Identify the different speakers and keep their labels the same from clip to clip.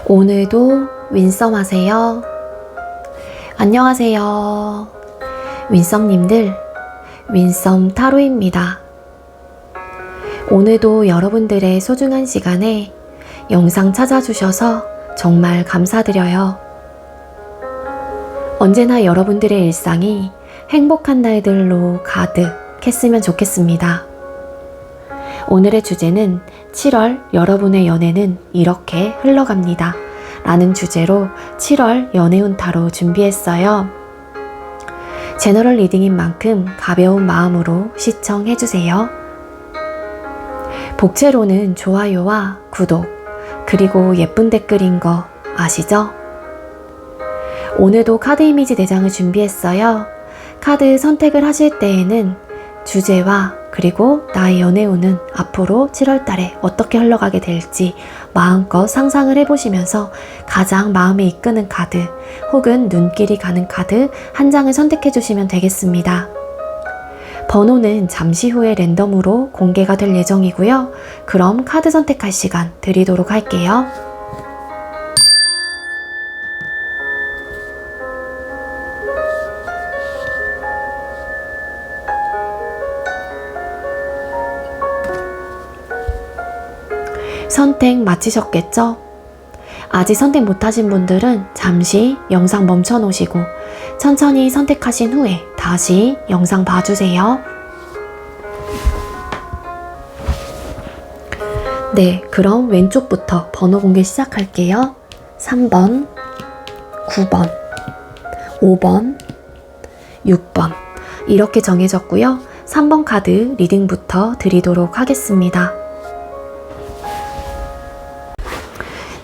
Speaker 1: 오늘도 윈썸 하세요. 안녕하세요. 윈썸님들, 윈썸 타로입니다. 오늘도 여러분들의 소중한 시간에 영상 찾아주셔서 정말 감사드려요. 언제나 여러분들의 일상이 행복한 날들로 가득했으면 좋겠습니다. 오늘의 주제는 7월 여러분의 연애는 이렇게 흘러갑니다 라는 주제로 7월 연애운 타로 준비했어요. 제너럴 리딩인 만큼 가벼운 마음으로 시청해주세요. 복채로는 좋아요와 구독, 그리고 예쁜 댓글인 거 아시죠? 오늘도 카드 이미지 4장을 준비했어요. 카드 선택을 하실 때에는 주제와 그리고 나의 연애운은 앞으로 7월달에 어떻게 흘러가게 될지 마음껏 상상을 해보시면서 가장 마음에 이끄는 카드 혹은 눈길이 가는 카드 한 장을 선택해 주시면 되겠습니다. 번호는 잠시 후에 랜덤으로 공개가 될 예정이고요. 그럼 카드 선택할 시간 드리도록 할게요. 선택 마치셨겠죠? 아직 선택 못하신 분들은 잠시 영상 멈춰 놓으시고 천천히 선택하신 후에 다시 영상 봐주세요. 네, 그럼 왼쪽부터 번호 공개 시작할게요. 3번, 9번, 5번, 6번 이렇게 정해졌고요. 3번 카드 리딩부터 드리도록 하겠습니다.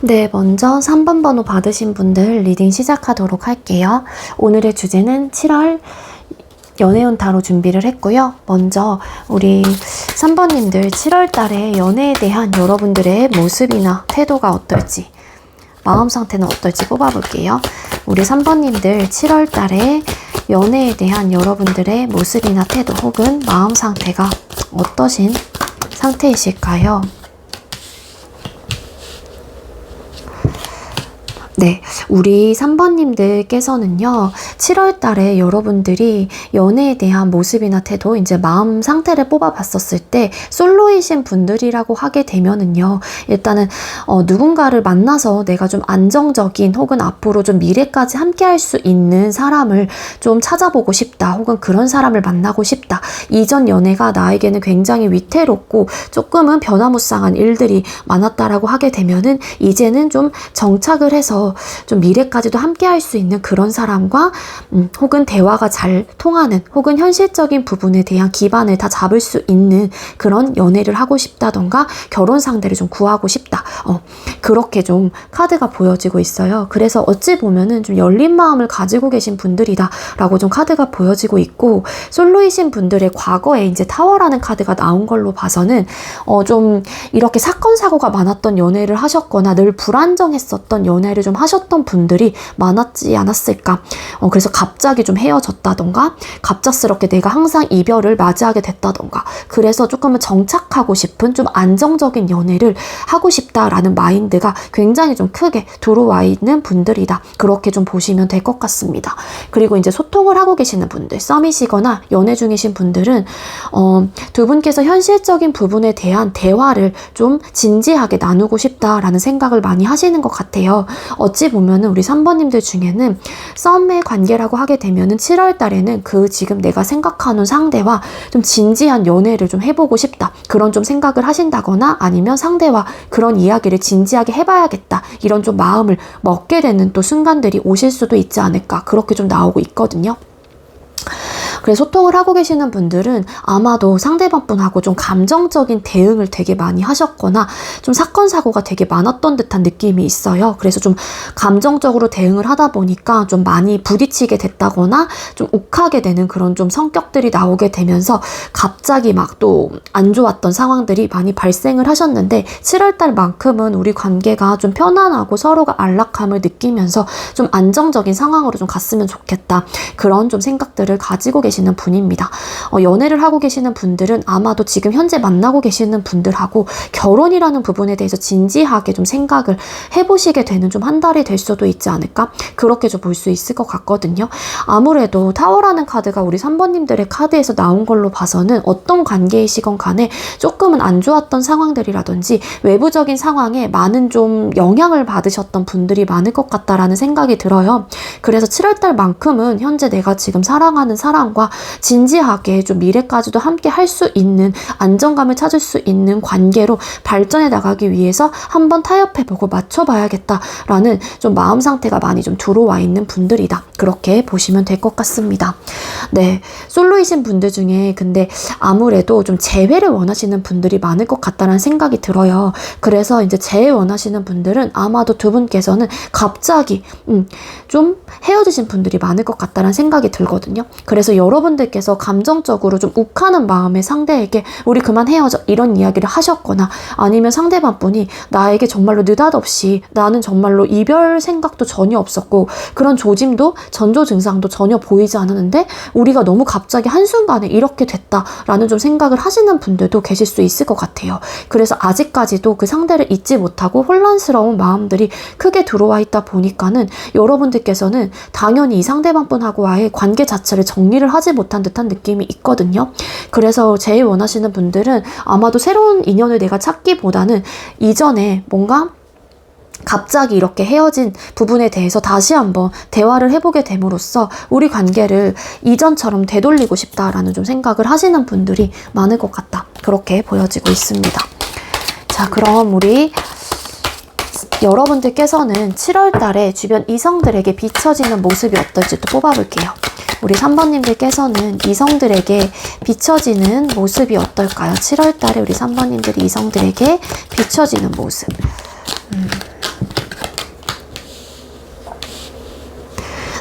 Speaker 1: 네, 먼저 3번 번호 받으신 분들 리딩 시작하도록 할게요. 오늘의 주제는 7월 연애운 타로 준비를 했고요. 먼저 우리 3번님들 7월 달에 연애에 대한 여러분들의 모습이나 태도가 어떨지, 마음 상태는 어떨지 뽑아볼게요. 우리 3번님들 7월 달에 연애에 대한 여러분들의 모습이나 태도 혹은 마음 상태가 어떠신 상태이실까요? 네, 우리 3번님들께서는요, 7월 달에 여러분들이 연애에 대한 모습이나 태도, 이제 마음 상태를 뽑아봤었을 때, 솔로이신 분들이라고 하게 되면은요, 일단은, 누군가를 만나서 내가 좀 안정적인 혹은 앞으로 좀 미래까지 함께 할 수 있는 사람을 좀 찾아보고 싶다, 혹은 그런 사람을 만나고 싶다. 이전 연애가 나에게는 굉장히 위태롭고 조금은 변화무쌍한 일들이 많았다라고 하게 되면은, 이제는 좀 정착을 해서 좀 미래까지도 함께 할 수 있는 그런 사람과 혹은 대화가 잘 통하는 혹은 현실적인 부분에 대한 기반을 다 잡을 수 있는 그런 연애를 하고 싶다던가 결혼 상대를 좀 구하고 싶다. 그렇게 좀 카드가 보여지고 있어요. 그래서 어찌 보면은 좀 열린 마음을 가지고 계신 분들이다 라고 좀 카드가 보여지고 있고, 솔로이신 분들의 과거에 이제 타워라는 카드가 나온 걸로 봐서는 좀 이렇게 사건 사고가 많았던 연애를 하셨거나 늘 불안정했었던 연애를 좀 하셨던 분들이 많았지 않았을까. 그래서 갑자기 좀 헤어졌다던가 갑작스럽게 내가 항상 이별을 맞이하게 됐다던가, 그래서 조금은 정착하고 싶은 좀 안정적인 연애를 하고 싶다라는 마인드가 굉장히 좀 크게 들어와 있는 분들이다. 그렇게 좀 보시면 될 것 같습니다. 그리고 이제 소통을 하고 계시는 분들, 썸이시거나 연애 중이신 분들은 두 분께서 현실적인 부분에 대한 대화를 좀 진지하게 나누고 싶다라는 생각을 많이 하시는 것 같아요. 어찌 보면은 우리 3번님들 중에는 썸의 관계라고 하게 되면은 7월 달에는 그 지금 내가 생각하는 상대와 좀 진지한 연애를 좀 해보고 싶다. 그런 좀 생각을 하신다거나 아니면 상대와 그런 이야기를 진지하게 해봐야겠다. 이런 좀 마음을 먹게 되는 또 순간들이 오실 수도 있지 않을까. 그렇게 좀 나오고 있거든요. 그래서 소통을 하고 계시는 분들은 아마도 상대방 분하고 좀 감정적인 대응을 되게 많이 하셨거나 좀 사건 사고가 되게 많았던 듯한 느낌이 있어요. 그래서 좀 감정적으로 대응을 하다 보니까 좀 많이 부딪히게 됐다거나 좀 욱하게 되는 그런 좀 성격들이 나오게 되면서 갑자기 막 또 안 좋았던 상황들이 많이 발생을 하셨는데, 7월달만큼은 우리 관계가 좀 편안하고 서로가 안락함을 느끼면서 좀 안정적인 상황으로 좀 갔으면 좋겠다. 그런 좀 생각들을 가지고 계시는 분입니다. 연애를 하고 계시는 분들은 아마도 지금 현재 만나고 계시는 분들하고 결혼이라는 부분에 대해서 진지하게 좀 생각을 해보시게 되는 좀 한 달이 될 수도 있지 않을까? 그렇게 좀 볼 수 있을 것 같거든요. 아무래도 타워라는 카드가 우리 3번님들의 카드에서 나온 걸로 봐서는 어떤 관계이시건 간에 조금은 안 좋았던 상황들이라든지 외부적인 상황에 많은 좀 영향을 받으셨던 분들이 많을 것 같다라는 생각이 들어요. 그래서 7월달만큼은 현재 내가 지금 사랑하는 사람과 진지하게 좀 미래까지도 함께 할 수 있는 안정감을 찾을 수 있는 관계로 발전해 나가기 위해서 한번 타협해보고 맞춰봐야겠다라는 좀 마음 상태가 많이 좀 들어와 있는 분들이다. 그렇게 보시면 될 것 같습니다. 네, 솔로이신 분들 중에 근데 아무래도 좀 재회를 원하시는 분들이 많을 것 같다는 생각이 들어요. 그래서 이제 재회 원하시는 분들은 아마도 두 분께서는 갑자기 좀 헤어지신 분들이 많을 것 같다는 생각이 들거든요. 그래서 여러분들께서 감정적으로 좀 욱하는 마음에 상대에게 우리 그만 헤어져 이런 이야기를 하셨거나 아니면 상대방 분이 나에게 정말로 느닷없이 나는 정말로 이별 생각도 전혀 없었고 그런 조짐도 전조 증상도 전혀 보이지 않았는데 우리가 너무 갑자기 한순간에 이렇게 됐다라는 좀 생각을 하시는 분들도 계실 수 있을 것 같아요. 그래서 아직까지도 그 상대를 잊지 못하고 혼란스러운 마음들이 크게 들어와 있다 보니까는 여러분들께서는 당연히 이 상대방 분하고와의 관계 자체를 정리를 하지 못한 듯한 느낌이 있거든요. 그래서 제일 원하시는 분들은 아마도 새로운 인연을 내가 찾기보다는 이전에 뭔가 갑자기 이렇게 헤어진 부분에 대해서 다시 한번 대화를 해보게 됨으로써 우리 관계를 이전처럼 되돌리고 싶다라는 좀 생각을 하시는 분들이 많을 것 같다. 그렇게 보여지고 있습니다. 자, 그럼 우리 여러분들께서는 7월 달에 주변 이성들에게 비춰지는 모습이 어떨지 또 뽑아볼게요. 우리 3번님들께서는 이성들에게 비춰지는 모습이 어떨까요? 7월 달에 우리 3번님들이 이성들에게 비춰지는 모습.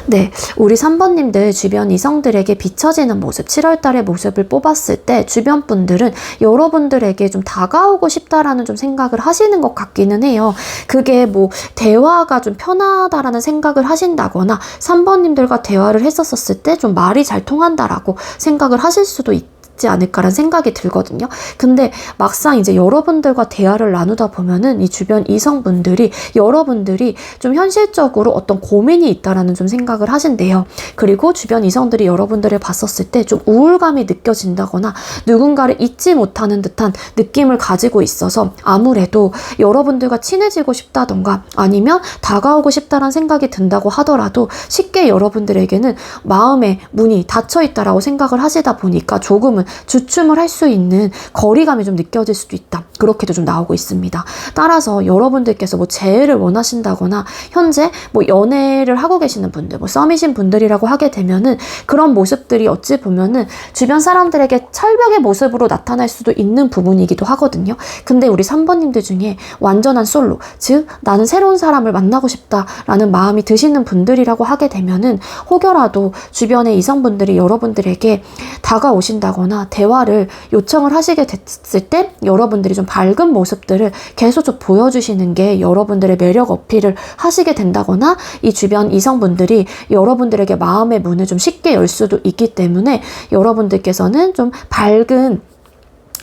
Speaker 1: 네, 우리 3번님들 주변 이성들에게 비춰지는 모습, 7월달의 모습을 뽑았을 때 주변 분들은 여러분들에게 좀 다가오고 싶다라는 좀 생각을 하시는 것 같기는 해요. 그게 뭐 대화가 좀 편하다라는 생각을 하신다거나 3번님들과 대화를 했었을 때 좀 말이 잘 통한다라고 생각을 하실 수도 있지 않을까라는 생각이 들거든요. 근데 막상 이제 여러분들과 대화를 나누다 보면은 이 주변 이성분들이 여러분들이 좀 현실적으로 어떤 고민이 있다라는 좀 생각을 하신대요. 그리고 주변 이성들이 여러분들을 봤었을 때 좀 우울감이 느껴진다거나 누군가를 잊지 못하는 듯한 느낌을 가지고 있어서 아무래도 여러분들과 친해지고 싶다던가 아니면 다가오고 싶다라는 생각이 든다고 하더라도 쉽게 여러분들에게는 마음의 문이 닫혀 있다라고 생각을 하시다 보니까 조금은 주춤을 할 수 있는 거리감이 좀 느껴질 수도 있다. 그렇게도 좀 나오고 있습니다. 따라서 여러분들께서 뭐 재회를 원하신다거나 현재 뭐 연애를 하고 계시는 분들, 뭐 썸이신 분들이라고 하게 되면은 그런 모습들이 어찌 보면은 주변 사람들에게 철벽의 모습으로 나타날 수도 있는 부분이기도 하거든요. 근데 우리 3번님들 중에 완전한 솔로, 즉 나는 새로운 사람을 만나고 싶다라는 마음이 드시는 분들이라고 하게 되면은 혹여라도 주변의 이성분들이 여러분들에게 다가오신다거나 대화를 요청을 하시게 됐을 때 여러분들이 좀 밝은 모습들을 계속 좀 보여주시는 게 여러분들의 매력 어필을 하시게 된다거나 이 주변 이성분들이 여러분들에게 마음의 문을 좀 쉽게 열 수도 있기 때문에 여러분들께서는 좀 밝은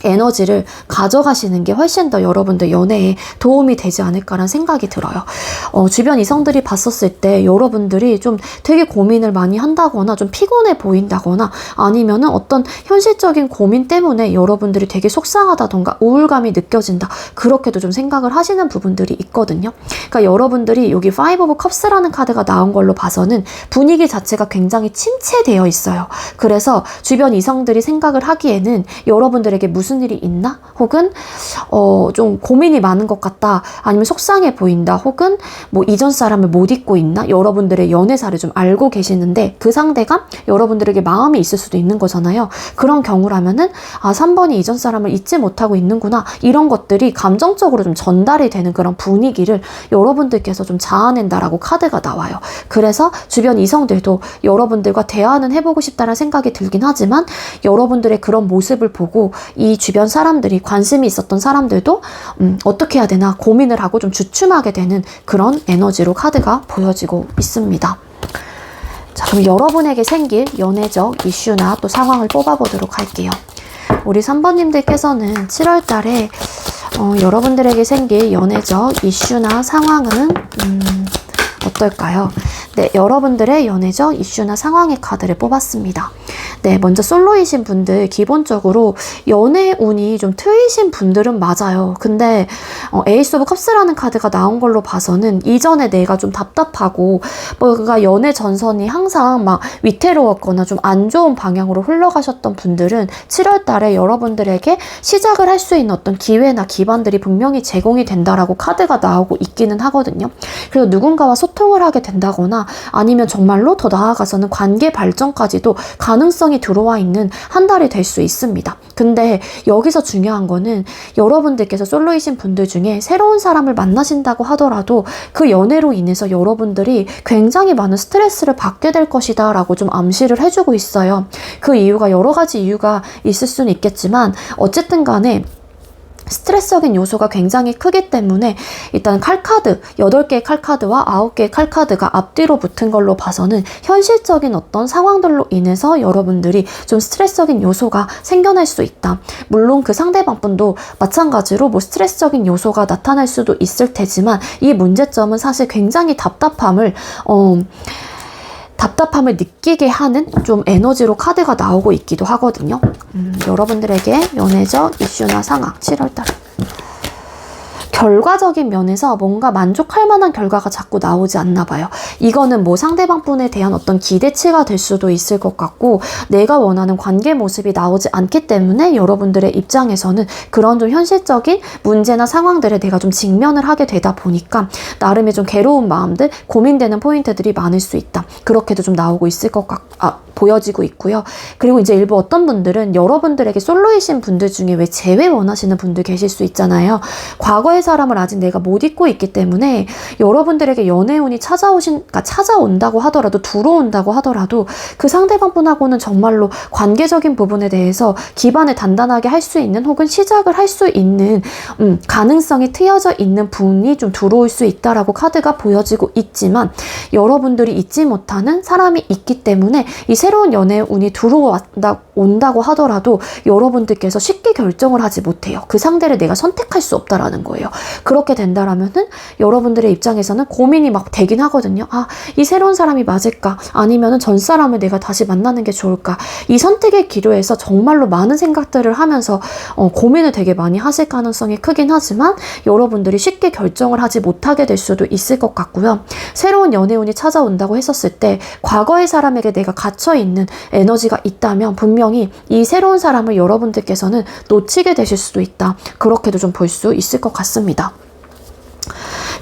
Speaker 1: 에너지를 가져가시는 게 훨씬 더 여러분들 연애에 도움이 되지 않을까라는 생각이 들어요. 주변 이성들이 봤었을 때 여러분들이 좀 되게 고민을 많이 한다거나 좀 피곤해 보인다거나 아니면은 어떤 현실적인 고민 때문에 여러분들이 되게 속상하다던가 우울감이 느껴진다. 그렇게도 좀 생각을 하시는 부분들이 있거든요. 그러니까 여러분들이 여기 Five of Cups라는 카드가 나온 걸로 봐서는 분위기 자체가 굉장히 침체되어 있어요. 그래서 주변 이성들이 생각을 하기에는 여러분들에게 무슨 일이 있나? 혹은 좀 고민이 많은 것 같다. 아니면 속상해 보인다. 혹은 뭐 이전 사람을 못 잊고 있나? 여러분들의 연애사를 좀 알고 계시는데 그 상대가 여러분들에게 마음이 있을 수도 있는 거잖아요. 그런 경우라면은 3번이 이전 사람을 잊지 못하고 있는구나. 이런 것들이 감정적으로 좀 전달이 되는 그런 분위기를 여러분들께서 좀 자아낸다라고 카드가 나와요. 그래서 주변 이성들도 여러분들과 대화는 해보고 싶다는 생각이 들긴 하지만 여러분들의 그런 모습을 보고 이 주변 사람들이 관심이 있었던 사람들도 어떻게 해야 되나 고민을 하고 좀 주춤하게 되는 그런 에너지로 카드가 보여지고 있습니다. 자, 그럼 여러분에게 생길 연애적 이슈나 또 상황을 뽑아보도록 할게요. 우리 3번님들께서는 7월 달에 여러분들에게 생길 연애적 이슈나 상황은 어떨까요? 네, 여러분들의 연애적 이슈나 상황의 카드를 뽑았습니다. 네, 먼저 솔로이신 분들 기본적으로 연애 운이 좀 트이신 분들은 맞아요. 근데 에이스 오브 컵스라는 카드가 나온 걸로 봐서는 이전에 내가 좀 답답하고 뭔가 연애 전선이 항상 막 위태로웠거나 좀 안 좋은 방향으로 흘러가셨던 분들은 7월 달에 여러분들에게 시작을 할 수 있는 어떤 기회나 기반들이 분명히 제공이 된다라고 카드가 나오고 있기는 하거든요. 그리고 누군가와 소통을 하게 된다거나 아니면 정말로 더 나아가서는 관계 발전까지도 가능성이 들어와 있는 한 달이 될 수 있습니다. 근데 여기서 중요한 거는 여러분들께서 솔로이신 분들 중에 새로운 사람을 만나신다고 하더라도 그 연애로 인해서 여러분들이 굉장히 많은 스트레스를 받게 될 것이다 라고 좀 암시를 해주고 있어요. 그 이유가 여러 가지 이유가 있을 수는 있겠지만 어쨌든 간에 스트레스적인 요소가 굉장히 크기 때문에 일단 칼카드, 8개의 칼카드와 9개의 칼카드가 앞뒤로 붙은 걸로 봐서는 현실적인 어떤 상황들로 인해서 여러분들이 좀 스트레스적인 요소가 생겨날 수 있다. 물론 그 상대방 분도 마찬가지로 뭐 스트레스적인 요소가 나타날 수도 있을 테지만 이 문제점은 사실 굉장히 답답함을 느끼게 하는 좀 에너지로 카드가 나오고 있기도 하거든요. 여러분들에게 연애적 이슈나 상황 7월달 결과적인 면에서 뭔가 만족할 만한 결과가 자꾸 나오지 않나 봐요. 이거는 뭐 상대방 분에 대한 어떤 기대치가 될 수도 있을 것 같고 내가 원하는 관계 모습이 나오지 않기 때문에 여러분들의 입장에서는 그런 좀 현실적인 문제나 상황들에 내가 좀 직면을 하게 되다 보니까 나름의 좀 괴로운 마음들, 고민되는 포인트들이 많을 수 있다. 그렇게도 좀 나오고 있을 것 보여지고 있고요. 그리고 이제 일부 어떤 분들은 여러분들에게 솔로이신 분들 중에 왜 재회 원하시는 분들 계실 수 있잖아요. 과거의 사람을 아직 내가 못 잊고 있기 때문에 여러분들에게 연애운이 찾아온다고 하더라도 들어온다고 하더라도 그 상대방 분하고는 정말로 관계적인 부분에 대해서 기반을 단단하게 할 수 있는 혹은 시작을 할 수 있는 가능성이 트여져 있는 분이 좀 들어올 수 있다라고 카드가 보여지고 있지만 여러분들이 잊지 못하는 사람이 있기 때문에 이 새로운 연애의 운이 들어온다고 하더라도 여러분들께서 쉽게 결정을 하지 못해요. 그 상대를 내가 선택할 수 없다라는 거예요. 그렇게 된다라면은 여러분들의 입장에서는 고민이 막 되긴 하거든요. 아, 이 새로운 사람이 맞을까? 아니면은 전 사람을 내가 다시 만나는 게 좋을까? 이 선택의 기로에서 정말로 많은 생각들을 하면서 고민을 되게 많이 하실 가능성이 크긴 하지만 여러분들이 쉽게 결정을 하지 못하게 될 수도 있을 것 같고요. 새로운 연애운이 찾아온다고 했었을 때 과거의 사람에게 내가 갇혀있는 에너지가 있다면 분명히 이 새로운 사람을 여러분들께서는 놓치게 되실 수도 있다. 그렇게도 좀 볼 수 있을 것 같습니다.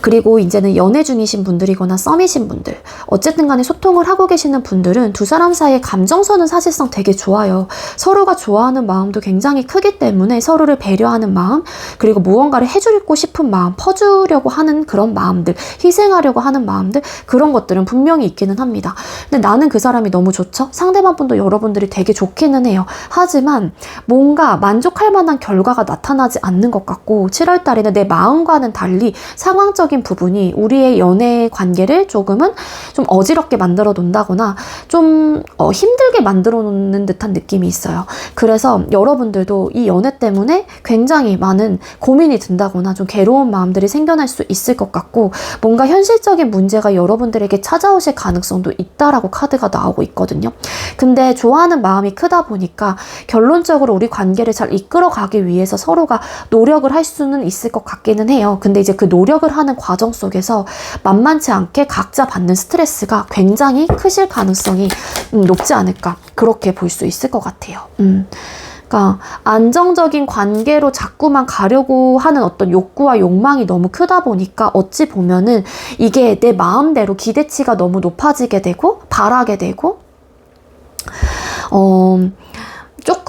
Speaker 1: 그리고 이제는 연애 중이신 분들이거나 썸이신 분들, 어쨌든 간에 소통을 하고 계시는 분들은 두 사람 사이의 감정선은 사실상 되게 좋아요. 서로가 좋아하는 마음도 굉장히 크기 때문에 서로를 배려하는 마음, 그리고 무언가를 해주고 싶은 마음, 퍼주려고 하는 그런 마음들, 희생하려고 하는 마음들, 그런 것들은 분명히 있기는 합니다. 근데 나는 그 사람이 너무 좋죠? 상대방 분도 여러분들이 되게 좋기는 해요. 하지만 뭔가 만족할 만한 결과가 나타나지 않는 것 같고 7월 달에는 내 마음과는 달리 상황적인 부분이 우리의 연애 관계를 조금은 좀 어지럽게 만들어 놓는다거나 좀 힘들게 만들어 놓는 듯한 느낌이 있어요. 그래서 여러분들도 이 연애 때문에 굉장히 많은 고민이 든다거나 좀 괴로운 마음들이 생겨날 수 있을 것 같고 뭔가 현실적인 문제가 여러분들에게 찾아오실 가능성도 있다라고 카드가 나오고 있거든요. 근데 좋아하는 마음이 크다 보니까 결론적으로 우리 관계를 잘 이끌어가기 위해서 서로가 노력을 할 수는 있을 것 같기는 해요. 근데 이제 그 노력을 하는 과정 속에서 만만치 않게 각자 받는 스트레스가 굉장히 크실 가능성이 높지 않을까 그렇게 볼 수 있을 것 같아요. 그러니까 안정적인 관계로 자꾸만 가려고 하는 어떤 욕구와 욕망이 너무 크다 보니까 어찌 보면은 이게 내 마음대로 기대치가 너무 높아지게 되고 바라게 되고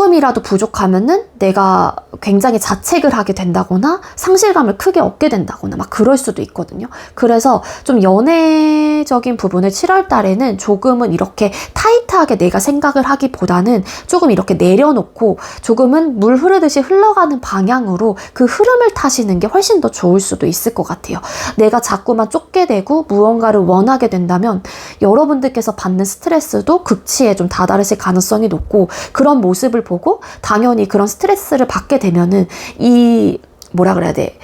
Speaker 1: 조금이라도 부족하면은 내가 굉장히 자책을 하게 된다거나 상실감을 크게 얻게 된다거나 막 그럴 수도 있거든요. 그래서 좀 연애적인 부분을 7월 달에는 조금은 이렇게 타이트하게 내가 생각을 하기보다는 조금 이렇게 내려놓고 조금은 물 흐르듯이 흘러가는 방향으로 그 흐름을 타시는 게 훨씬 더 좋을 수도 있을 것 같아요. 내가 자꾸만 쫓게 되고 무언가를 원하게 된다면 여러분들께서 받는 스트레스도 극치에 좀 다다르실 가능성이 높고, 그런 모습을 보고 당연히 그런 스트레스를 받게 되면은 이 뭐라 그래야 돼,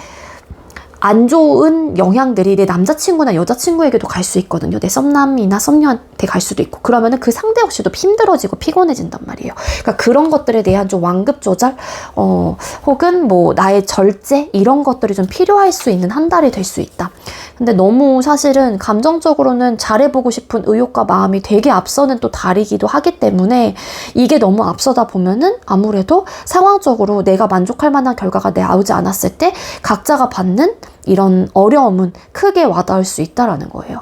Speaker 1: 안 좋은 영향들이 내 남자친구나 여자친구에게도 갈 수 있거든요. 내 썸남이나 썸녀한테 갈 수도 있고, 그러면은 그 상대 역시도 힘들어지고 피곤해진단 말이에요. 그러니까 그런 것들에 대한 좀 완급 조절, 혹은 뭐 나의 절제, 이런 것들이 좀 필요할 수 있는 한 달이 될 수 있다. 근데 너무 사실은 감정적으로는 잘해보고 싶은 의욕과 마음이 되게 앞서는 또 달이기도 하기 때문에, 이게 너무 앞서다 보면은 아무래도 상황적으로 내가 만족할 만한 결과가 나오지 않았을 때 각자가 받는 이런 어려움은 크게 와닿을 수 있다라는 거예요.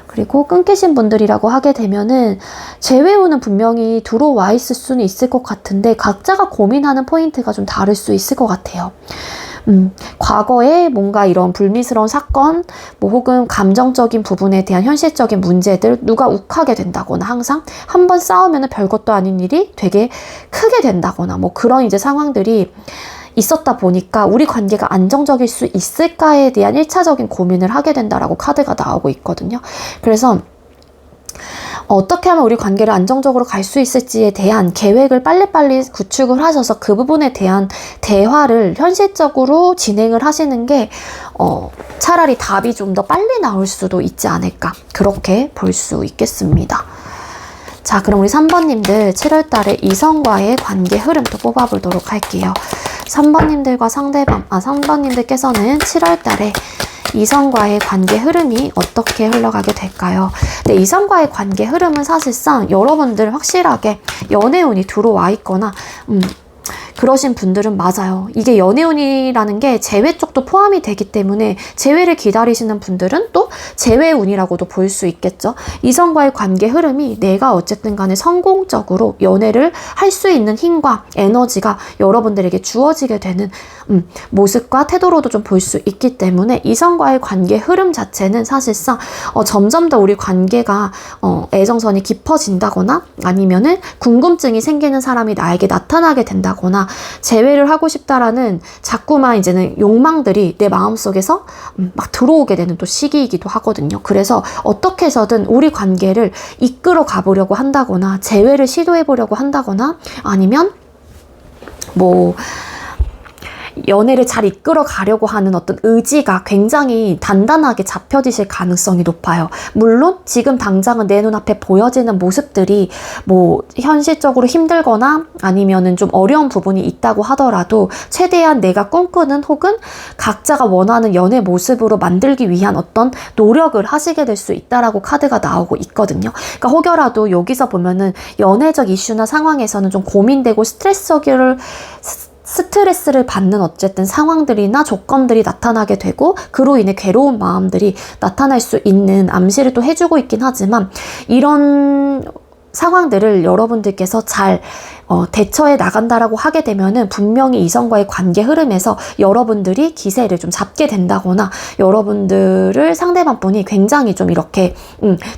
Speaker 1: 그리고 끊기신 분들이라고 하게 되면은 재회운은 분명히 들어와 있을 수는 있을 것 같은데, 각자가 고민하는 포인트가 좀 다를 수 있을 것 같아요. 과거에 뭔가 이런 불미스러운 사건, 뭐 혹은 감정적인 부분에 대한 현실적인 문제들, 누가 욱하게 된다거나, 항상 한번 싸우면 별것도 아닌 일이 되게 크게 된다거나, 뭐 그런 이제 상황들이 있었다 보니까 우리 관계가 안정적일 수 있을까에 대한 1차적인 고민을 하게 된다라고 카드가 나오고 있거든요. 그래서 어떻게 하면 우리 관계를 안정적으로 갈 수 있을지에 대한 계획을 빨리빨리 구축을 하셔서 그 부분에 대한 대화를 현실적으로 진행을 하시는 게 차라리 답이 좀 더 빨리 나올 수도 있지 않을까, 그렇게 볼 수 있겠습니다. 자, 그럼 우리 3번님들 7월 달에 이성과의 관계 흐름도 뽑아보도록 할게요. 3번님들과 3번님들께서는 7월 달에 이성과의 관계 흐름이 어떻게 흘러가게 될까요? 네, 이성과의 관계 흐름은 사실상 여러분들 확실하게 연애운이 들어와 있거나 그러신 분들은 맞아요. 이게 연애운이라는 게 재회 쪽도 포함이 되기 때문에 재회를 기다리시는 분들은 또 재회운이라고도 볼 수 있겠죠. 이성과의 관계 흐름이 내가 어쨌든 간에 성공적으로 연애를 할 수 있는 힘과 에너지가 여러분들에게 주어지게 되는 모습과 태도로도 좀 볼 수 있기 때문에, 이성과의 관계 흐름 자체는 사실상 점점 더 우리 관계가 애정선이 깊어진다거나, 아니면은 궁금증이 생기는 사람이 나에게 나타나게 된다거나, 재회를 하고 싶다라는 자꾸만 이제는 욕망들이 내 마음속에서 막 들어오게 되는 또 시기이기도 하거든요. 그래서 어떻게 해서든 우리 관계를 이끌어 가보려고 한다거나, 재회를 시도해 보려고 한다거나, 아니면 뭐 연애를 잘 이끌어 가려고 하는 어떤 의지가 굉장히 단단하게 잡혀지실 가능성이 높아요. 물론 지금 당장은 내 눈앞에 보여지는 모습들이 뭐 현실적으로 힘들거나 아니면은 좀 어려운 부분이 있다고 하더라도, 최대한 내가 꿈꾸는 혹은 각자가 원하는 연애 모습으로 만들기 위한 어떤 노력을 하시게 될 수 있다라고 카드가 나오고 있거든요. 그러니까 혹여라도 여기서 보면은 연애적 이슈나 상황에서는 좀 고민되고 스트레스를 받는 어쨌든 상황들이나 조건들이 나타나게 되고, 그로 인해 괴로운 마음들이 나타날 수 있는 암시를 또 해주고 있긴 하지만, 이런 상황들을 여러분들께서 잘 대처해 나간다라고 하게 되면은 분명히 이성과의 관계 흐름에서 여러분들이 기세를 좀 잡게 된다거나, 여러분들을 상대방 분이 굉장히 좀 이렇게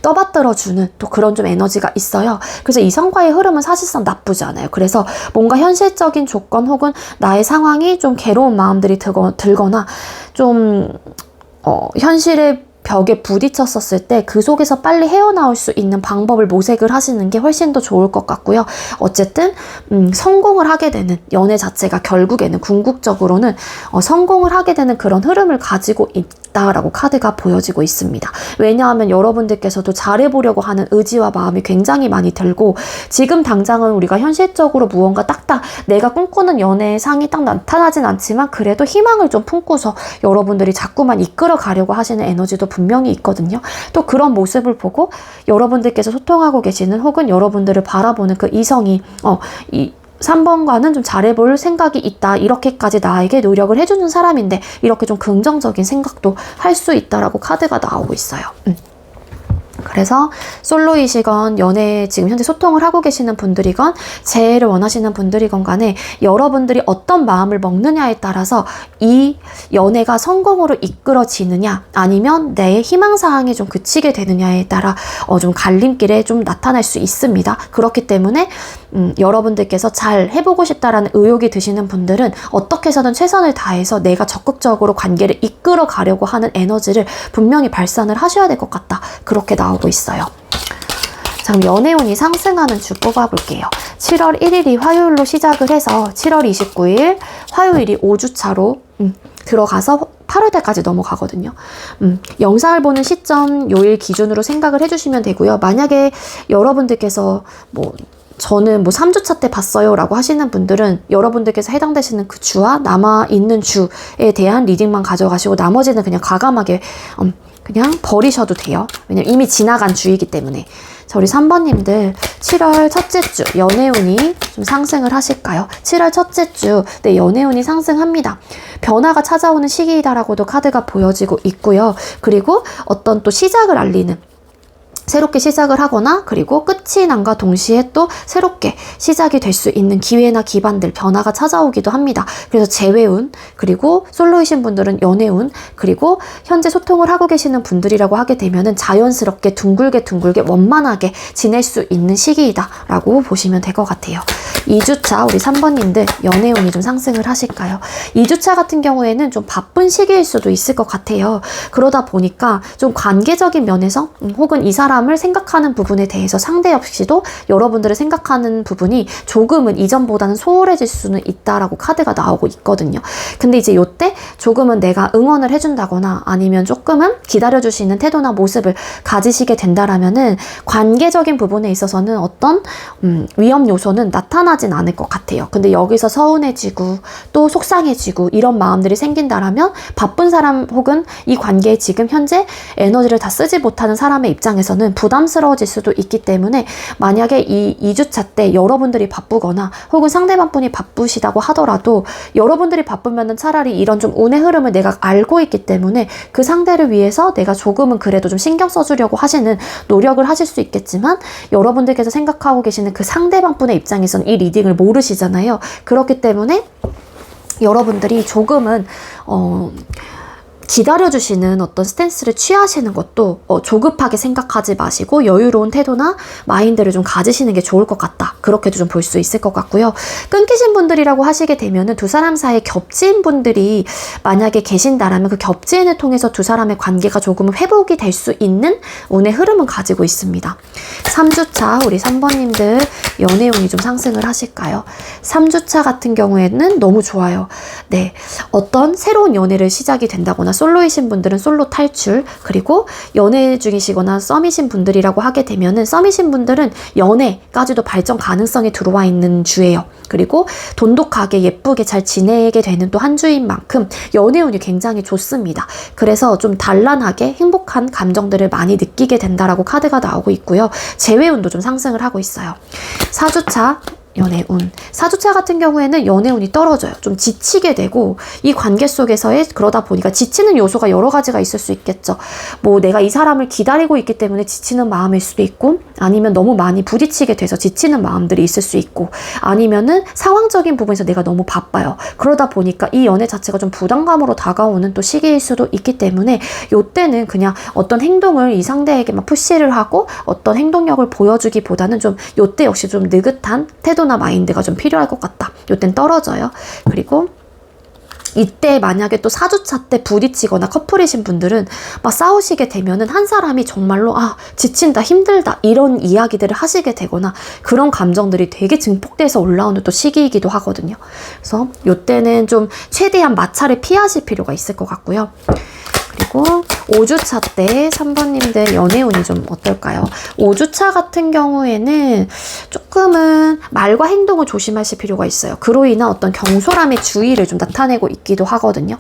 Speaker 1: 떠받들어주는 또 그런 좀 에너지가 있어요. 그래서 이성과의 흐름은 사실상 나쁘지 않아요. 그래서 뭔가 현실적인 조건 혹은 나의 상황이 좀 괴로운 마음들이 들거나 좀 현실의 벽에 부딪혔었을 때 그 속에서 빨리 헤어나올 수 있는 방법을 모색을 하시는 게 훨씬 더 좋을 것 같고요. 어쨌든 성공을 하게 되는, 연애 자체가 결국에는 궁극적으로는 성공을 하게 되는 그런 흐름을 가지고 있다라고 카드가 보여지고 있습니다. 왜냐하면 여러분들께서도 잘해보려고 하는 의지와 마음이 굉장히 많이 들고, 지금 당장은 우리가 현실적으로 무언가 딱딱 내가 꿈꾸는 연애의 상이 딱 나타나진 않지만, 그래도 희망을 좀 품고서 여러분들이 자꾸만 이끌어 가려고 하시는 에너지도 분명히 있거든요. 또 그런 모습을 보고 여러분들께서 소통하고 계시는, 혹은 여러분들을 바라보는 그 이성이 이 3번과는 좀 잘해볼 생각이 있다, 이렇게까지 나에게 노력을 해주는 사람인데, 이렇게 좀 긍정적인 생각도 할 수 있다라고 카드가 나오고 있어요. 그래서 솔로이시건 연애 지금 현재 소통을 하고 계시는 분들이건 재회를 원하시는 분들이건 간에 여러분들이 어떤 마음을 먹느냐에 따라서 이 연애가 성공으로 이끌어지느냐 아니면 내 희망사항이 좀 그치게 되느냐에 따라 좀 갈림길에 좀 나타날 수 있습니다. 그렇기 때문에 여러분들께서 잘 해보고 싶다라는 의욕이 드시는 분들은 어떻게 해서든 최선을 다해서 내가 적극적으로 관계를 이끌어 가려고 하는 에너지를 분명히 발산을 하셔야 될 것 같다. 그렇게 나오고 있어요. 자, 그럼 연애운이 상승하는 주 뽑아볼게요. 7월 1일이 화요일로 시작을 해서 7월 29일 화요일이 5주차로 들어가서 8월달까지 넘어가거든요. 영상을 보는 시점 요일 기준으로 생각을 해주시면 되고요. 만약에 여러분들께서 저는 3주차 때 봤어요 라고 하시는 분들은 여러분들께서 해당되시는 그 주와 남아있는 주에 대한 리딩만 가져가시고 나머지는 그냥 과감하게 그냥 버리셔도 돼요. 왜냐면 이미 지나간 주이기 때문에. 자, 우리 3번님들 7월 첫째 주 연애운이 좀 상승을 하실까요? 7월 첫째 주 네, 연애운이 상승합니다. 변화가 찾아오는 시기이다라고도 카드가 보여지고 있고요. 그리고 어떤 또 시작을 알리는 새롭게 시작을 하거나 그리고 끝이 남과 동시에 또 새롭게 시작이 될 수 있는 기회나 기반들, 변화가 찾아오기도 합니다. 그래서 재회운, 그리고 솔로이신 분들은 연애운, 그리고 현재 소통을 하고 계시는 분들이라고 하게 되면은 자연스럽게 둥글게 원만하게 지낼 수 있는 시기이다 라고 보시면 될 것 같아요. 2주차 우리 3번님들 연애운이 좀 상승을 하실까요? 2주차 같은 경우에는 좀 바쁜 시기일 수도 있을 것 같아요. 그러다 보니까 좀 관계적인 면에서 혹은 이 사람을 생각하는 부분에 대해서 상대 없이도 여러분들을 생각하는 부분이 조금은 이전보다는 소홀해질 수는 있다라고 카드가 나오고 있거든요. 근데 이제 요때 조금은 내가 응원을 해준다거나 아니면 조금은 기다려주시는 태도나 모습을 가지시게 된다라면은 관계적인 부분에 있어서는 어떤 위험 요소는 나타나진 않을 것 같아요. 근데 여기서 서운해지고 또 속상해지고 이런 마음들이 생긴다라면 바쁜 사람 혹은 이 관계에 지금 현재 에너지를 다 쓰지 못하는 사람의 입장에서는 부담스러워질 수도 있기 때문에 만약에 이 2주차 때 여러분들이 바쁘거나 혹은 상대방 분이 바쁘시다고 하더라도 여러분들이 바쁘면은 차라리 이런 좀 운의 흐름을 내가 알고 있기 때문에 그 상대를 위해서 내가 조금은 그래도 좀 신경 써주려고 하시는 노력을 하실 수 있겠지만 여러분들께서 생각하고 계시는 그 상대방 분의 입장에서는 이 리딩을 모르시잖아요. 그렇기 때문에 여러분들이 조금은 기다려주시는 어떤 스탠스를 취하시는 것도 조급하게 생각하지 마시고 여유로운 태도나 마인드를 좀 가지시는 게 좋을 것 같다. 그렇게도 좀 볼 수 있을 것 같고요. 끊기신 분들이라고 하시게 되면은 두 사람 사이에 겹치인 분들이 만약에 계신다라면 그 겹치인을 통해서 두 사람의 관계가 조금은 회복이 될 수 있는 운의 흐름은 가지고 있습니다. 3주차 우리 3번님들 연애운이 좀 상승을 하실까요? 3주차 같은 경우에는 너무 좋아요. 네, 어떤 새로운 연애를 시작이 된다거나 솔로이신 분들은 솔로 탈출, 그리고 연애 중이시거나 썸이신 분들이라고 하게 되면은 썸이신 분들은 연애까지도 발전 가능성이 들어와 있는 주예요. 그리고 돈독하게 예쁘게 잘 지내게 되는 또 한 주인 만큼 연애운이 굉장히 좋습니다. 그래서 좀 단란하게 행복한 감정들을 많이 느끼게 된다라고 카드가 나오고 있고요. 재회운도 좀 상승을 하고 있어요. 4주차 연애운. 4주차 같은 경우에는 연애운이 떨어져요. 좀 지치게 되고 이 관계 속에서의 그러다 보니까 지치는 요소가 여러 가지가 있을 수 있겠죠. 내가 이 사람을 기다리고 있기 때문에 지치는 마음일 수도 있고 아니면 너무 많이 부딪히게 돼서 지치는 마음들이 있을 수 있고 아니면은 상황적인 부분에서 내가 너무 바빠요. 그러다 보니까 이 연애 자체가 좀 부담감으로 다가오는 또 시기일 수도 있기 때문에 요때는 그냥 어떤 행동을 이 상대에게 막 푸시를 하고 어떤 행동력을 보여주기보다는 좀 요때 역시 좀 느긋한 태도 나 마인드가 좀 필요할 것 같다. 요땐 떨어져요. 그리고 이때 만약에 또 4주차 때 부딪히거나 커플이신 분들은 막 싸우시게 되면은 한 사람이 정말로 지친다, 힘들다 이런 이야기들을 하시게 되거나 그런 감정들이 되게 증폭돼서 올라오는 또 시기이기도 하거든요. 그래서 요때는 좀 최대한 마찰을 피하실 필요가 있을 것 같고요. 그리고 5주차 때 3번님들 연애운이 좀 어떨까요? 5주차 같은 경우에는 조금은 말과 행동을 조심하실 필요가 있어요. 그로 인한 어떤 경솔함의 주의를 좀 나타내고 있기도 하거든요.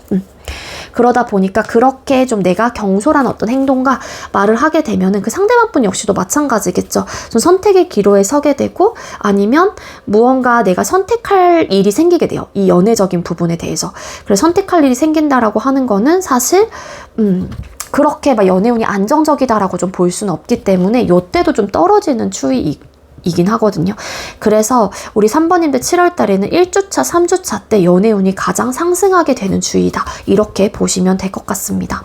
Speaker 1: 그러다 보니까 그렇게 좀 내가 경솔한 어떤 행동과 말을 하게 되면은 그 상대방 분 역시도 마찬가지겠죠. 좀 선택의 기로에 서게 되고 아니면 무언가 내가 선택할 일이 생기게 돼요. 이 연애적인 부분에 대해서. 그래서 선택할 일이 생긴다라고 하는 거는 사실 그렇게 막 연애운이 안정적이다라고 좀 볼 수는 없기 때문에 요때도 좀 떨어지는 추위이긴 하거든요. 그래서 우리 3번님들 7월 달에는 1주차, 3주차 때 연애운이 가장 상승하게 되는 주의다. 이렇게 보시면 될 것 같습니다.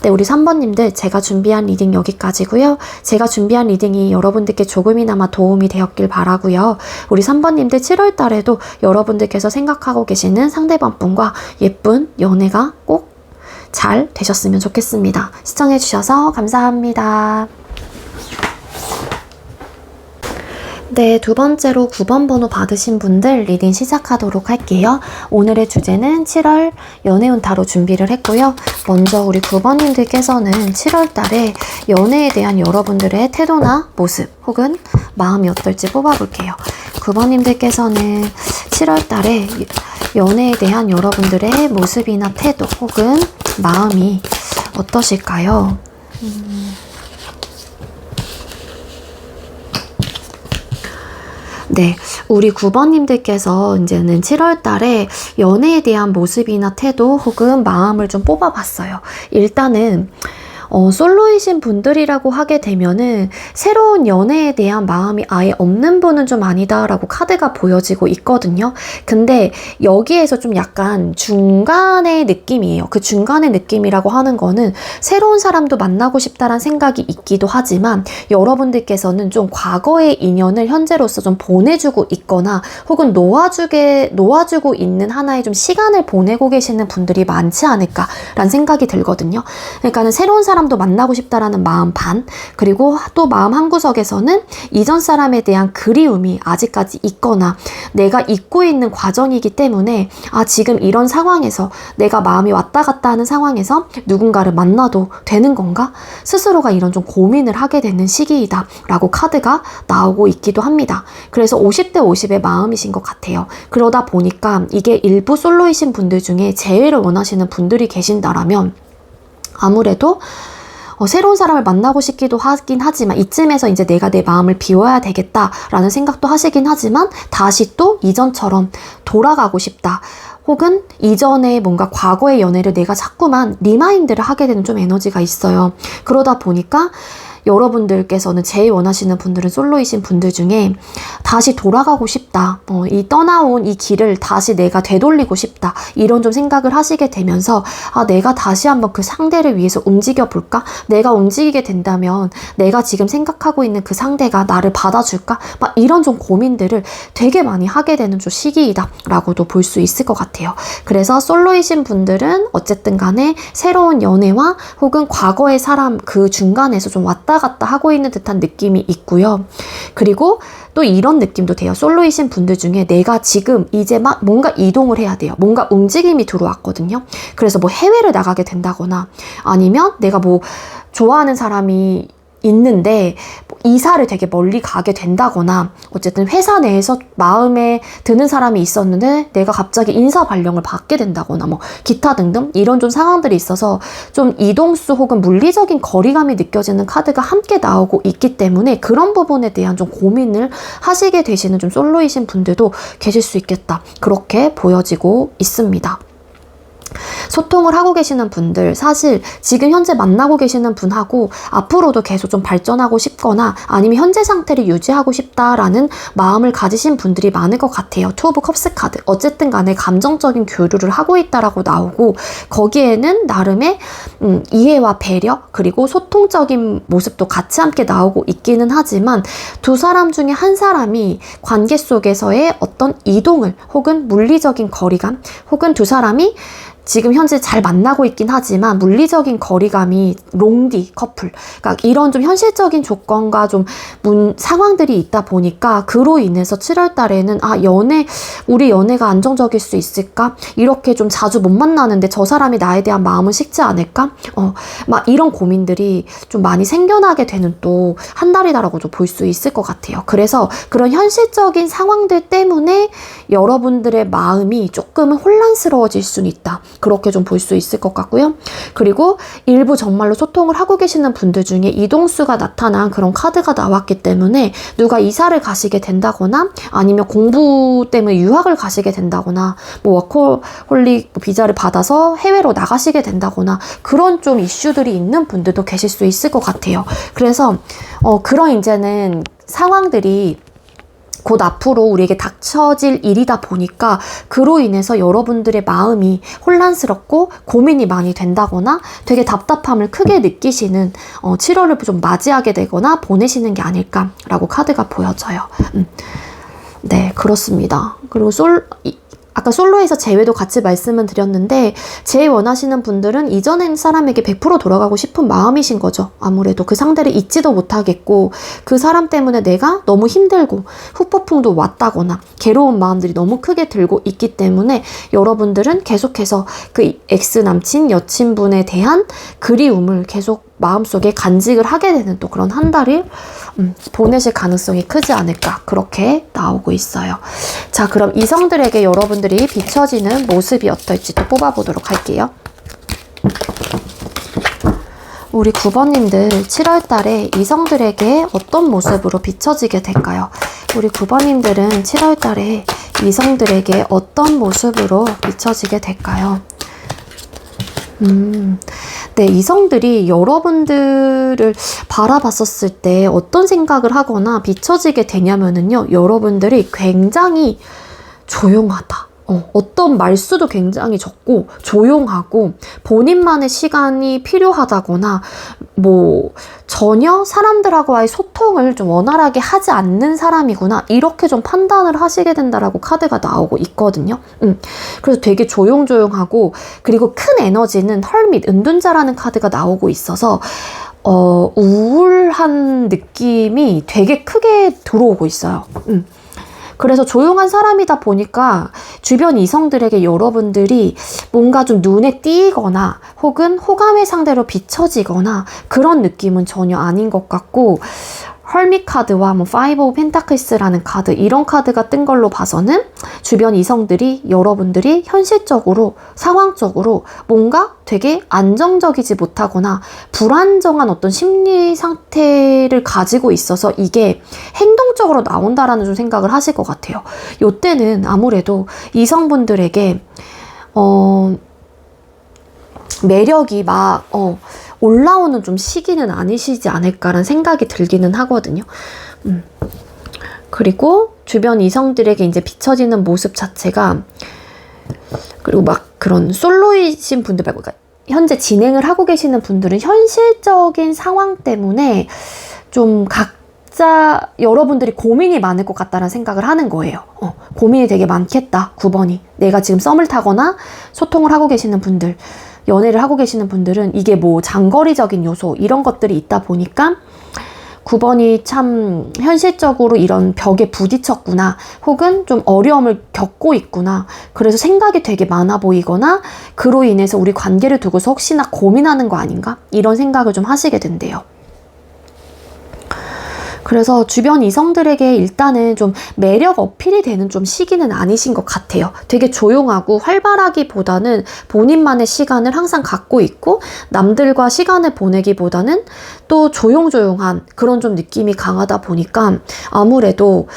Speaker 1: 네, 우리 3번님들 제가 준비한 리딩 여기까지고요. 제가 준비한 리딩이 여러분들께 조금이나마 도움이 되었길 바라고요. 우리 3번님들 7월 달에도 여러분들께서 생각하고 계시는 상대방분과 예쁜 연애가 꼭 잘 되셨으면 좋겠습니다. 시청해주셔서 감사합니다. 네, 두 번째로 9번 번호 받으신 분들 리딩 시작하도록 할게요. 오늘의 주제는 7월 연애운 타로 준비를 했고요. 먼저 우리 9번님들께서는 7월 달에 연애에 대한 여러분들의 태도나 모습 혹은 마음이 어떨지 뽑아볼게요. 9번님들께서는 7월 달에 연애에 대한 여러분들의 모습이나 태도 혹은 마음이 어떠실까요? 네, 우리 9번님들께서 이제는 7월 달에 연애에 대한 모습이나 태도 혹은 마음을 좀 뽑아봤어요. 일단은 솔로이신 분들이라고 하게 되면은 새로운 연애에 대한 마음이 아예 없는 분은 좀 아니다라고 카드가 보여지고 있거든요. 근데 여기에서 좀 약간 중간의 느낌이에요. 그 중간의 느낌이라고 하는 거는 새로운 사람도 만나고 싶다란 생각이 있기도 하지만 여러분들께서는 좀 과거의 인연을 현재로서 좀 보내주고 있거나 혹은 놓아주고 있는 하나의 좀 시간을 보내고 계시는 분들이 많지 않을까라는 생각이 들거든요. 그러니까는 새로운 사람도 만나고 싶다라는 마음 반, 그리고 또 마음 한구석에서는 이전 사람에 대한 그리움이 아직까지 있거나 내가 잊고 있는 과정이기 때문에 지금 이런 상황에서 내가 마음이 왔다 갔다 하는 상황에서 누군가를 만나도 되는 건가? 스스로가 이런 좀 고민을 하게 되는 시기이다 라고 카드가 나오고 있기도 합니다. 그래서 50대 50의 마음이신 것 같아요. 그러다 보니까 이게 일부 솔로이신 분들 중에 재회를 원하시는 분들이 계신다라면 아무래도 새로운 사람을 만나고 싶기도 하긴 하지만 이쯤에서 이제 내가 내 마음을 비워야 되겠다라는 생각도 하시긴 하지만 다시 또 이전처럼 돌아가고 싶다. 혹은 이전에 뭔가 과거의 연애를 내가 자꾸만 리마인드를 하게 되는 좀 에너지가 있어요. 그러다 보니까 여러분들께서는 제일 원하시는 분들은 솔로이신 분들 중에 다시 돌아가고 싶다. 이 떠나온 이 길을 다시 내가 되돌리고 싶다. 이런 좀 생각을 하시게 되면서 내가 다시 한번 그 상대를 위해서 움직여 볼까? 내가 움직이게 된다면 내가 지금 생각하고 있는 그 상대가 나를 받아줄까? 막 이런 좀 고민들을 되게 많이 하게 되는 좀 시기이다 라고도 볼 수 있을 것 같아요. 그래서 솔로이신 분들은 어쨌든 간에 새로운 연애와 혹은 과거의 사람 그 중간에서 좀 왔다 갔다 하고 있는 듯한 느낌이 있고요. 그리고 또 이런 느낌도 돼요. 솔로이신 분들 중에 내가 지금 이제 막 뭔가 이동을 해야 돼요. 뭔가 움직임이 들어왔거든요. 그래서 뭐 해외를 나가게 된다거나 아니면 내가 뭐 좋아하는 사람이 있는데 이사를 되게 멀리 가게 된다거나 어쨌든 회사 내에서 마음에 드는 사람이 있었는데 내가 갑자기 인사 발령을 받게 된다거나 뭐 기타 등등 이런 좀 상황들이 있어서 좀 이동수 혹은 물리적인 거리감이 느껴지는 카드가 함께 나오고 있기 때문에 그런 부분에 대한 좀 고민을 하시게 되시는 좀 솔로이신 분들도 계실 수 있겠다. 그렇게 보여지고 있습니다. 소통을 하고 계시는 분들, 사실 지금 현재 만나고 계시는 분하고 앞으로도 계속 좀 발전하고 싶거나 아니면 현재 상태를 유지하고 싶다라는 마음을 가지신 분들이 많을 것 같아요. 투 오브 컵스 카드. 어쨌든 간에 감정적인 교류를 하고 있다라고 나오고 거기에는 나름의 이해와 배려 그리고 소통적인 모습도 같이 함께 나오고 있기는 하지만 두 사람 중에 한 사람이 관계 속에서의 어떤 이동을 혹은 물리적인 거리감 혹은 두 사람이 지금 현재 잘 만나고 있긴 하지만 물리적인 거리감이 롱디 커플 그러니까 이런 좀 현실적인 조건과 좀 상황들이 있다 보니까 그로 인해서 7월 달에는 우리 연애가 안정적일 수 있을까? 이렇게 좀 자주 못 만나는데 저 사람이 나에 대한 마음은 식지 않을까? 막 이런 고민들이 좀 많이 생겨나게 되는 또 한 달이다라고도 볼 수 있을 것 같아요. 그래서 그런 현실적인 상황들 때문에 여러분들의 마음이 조금은 혼란스러워질 수는 있다. 그렇게 좀 볼 수 있을 것 같고요. 그리고 일부 정말로 소통을 하고 계시는 분들 중에 이동수가 나타난 그런 카드가 나왔기 때문에 누가 이사를 가시게 된다거나 아니면 공부 때문에 유학을 가시게 된다거나 뭐 워커홀릭 비자를 받아서 해외로 나가시게 된다거나 그런 좀 이슈들이 있는 분들도 계실 수 있을 것 같아요. 그래서 그런 이제는 상황들이 곧 앞으로 우리에게 닥쳐질 일이다 보니까 그로 인해서 여러분들의 마음이 혼란스럽고 고민이 많이 된다거나 되게 답답함을 크게 느끼시는 7월을 좀 맞이하게 되거나 보내시는 게 아닐까라고 카드가 보여져요. 네, 그렇습니다. 그리고 아까 솔로에서 재회도 같이 말씀을 드렸는데 재회 원하시는 분들은 이전에 사람에게 100% 돌아가고 싶은 마음이신 거죠. 아무래도 그 상대를 잊지도 못하겠고 그 사람 때문에 내가 너무 힘들고 후폭풍도 왔다거나 괴로운 마음들이 너무 크게 들고 있기 때문에 여러분들은 계속해서 그 엑스 남친 여친분에 대한 그리움을 계속 마음속에 간직을 하게 되는 또 그런 한 달을 보내실 가능성이 크지 않을까 그렇게 나오고 있어요. 자, 그럼 이성들에게 여러분들이 비춰지는 모습이 어떨지 또 뽑아보도록 할게요. 우리 9번님들 7월 달에 이성들에게 어떤 모습으로 비춰지게 될까요? 우리 9번님들은 7월 달에 이성들에게 어떤 모습으로 비춰지게 될까요? 네, 이성들이 여러분들을 바라봤었을 때 어떤 생각을 하거나 비춰지게 되냐면은요, 여러분들이 굉장히 조용하다. 어떤 말수도 굉장히 적고 조용하고 본인만의 시간이 필요하다거나 뭐 전혀 사람들하고의 소통을 좀 원활하게 하지 않는 사람이구나 이렇게 좀 판단을 하시게 된다라고 카드가 나오고 있거든요. 그래서 되게 조용조용하고 그리고 큰 에너지는 헐밋 은둔자라는 카드가 나오고 있어서 우울한 느낌이 되게 크게 들어오고 있어요. 그래서 조용한 사람이다 보니까 주변 이성들에게 여러분들이 뭔가 좀 눈에 띄거나 혹은 호감의 상대로 비춰지거나 그런 느낌은 전혀 아닌 것 같고 헐밋 카드와 뭐 파이브 오브 펜타클스라는 카드 이런 카드가 뜬 걸로 봐서는 주변 이성들이 여러분들이 현실적으로 상황적으로 뭔가 되게 안정적이지 못하거나 불안정한 어떤 심리 상태를 가지고 있어서 이게 행동적으로 나온다라는 좀 생각을 하실 것 같아요. 요때는 아무래도 이성분들에게 매력이 막 올라오는 좀 시기는 아니시지 않을까라는 생각이 들기는 하거든요. 그리고 주변 이성들에게 이제 비춰지는 모습 자체가 그리고 막 그런 솔로이신 분들 말고 그러니까 현재 진행을 하고 계시는 분들은 현실적인 상황 때문에 좀 각자 여러분들이 고민이 많을 것 같다는 생각을 하는 거예요. 고민이 되게 많겠다. 9번이. 내가 지금 썸을 타거나 소통을 하고 계시는 분들 연애를 하고 계시는 분들은 이게 뭐 장거리적인 요소 이런 것들이 있다 보니까 9번이 참 현실적으로 이런 벽에 부딪혔구나 혹은 좀 어려움을 겪고 있구나 그래서 생각이 되게 많아 보이거나 그로 인해서 우리 관계를 두고서 혹시나 고민하는 거 아닌가 이런 생각을 좀 하시게 된대요. 그래서 주변 이성들에게 일단은 좀 매력 어필이 되는 좀 시기는 아니신 것 같아요. 되게 조용하고 활발하기보다는 본인만의 시간을 항상 갖고 있고 남들과 시간을 보내기보다는 또 조용조용한 그런 좀 느낌이 강하다 보니까 아무래도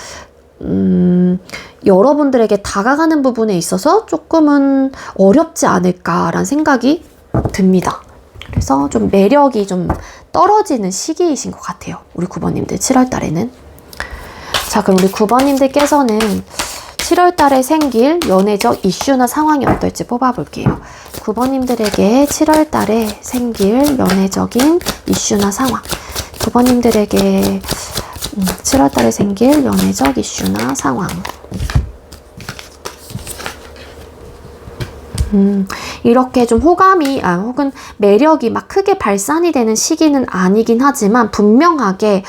Speaker 1: 여러분들에게 다가가는 부분에 있어서 조금은 어렵지 않을까라는 생각이 듭니다. 그래서 좀 매력이 좀 떨어지는 시기이신 것 같아요. 우리 9번님들 7월 달에는. 자, 그럼 우리 9번님들께서는 7월 달에 생길 연애적 이슈나 상황이 어떨지 뽑아볼게요. 9번님들에게 7월 달에 생길 연애적인 이슈나 상황. 9번님들에게 7월 달에 생길 연애적 이슈나 상황. 이렇게 좀 호감이 혹은 매력이 막 크게 발산이 되는 시기는 아니긴 하지만 분명하게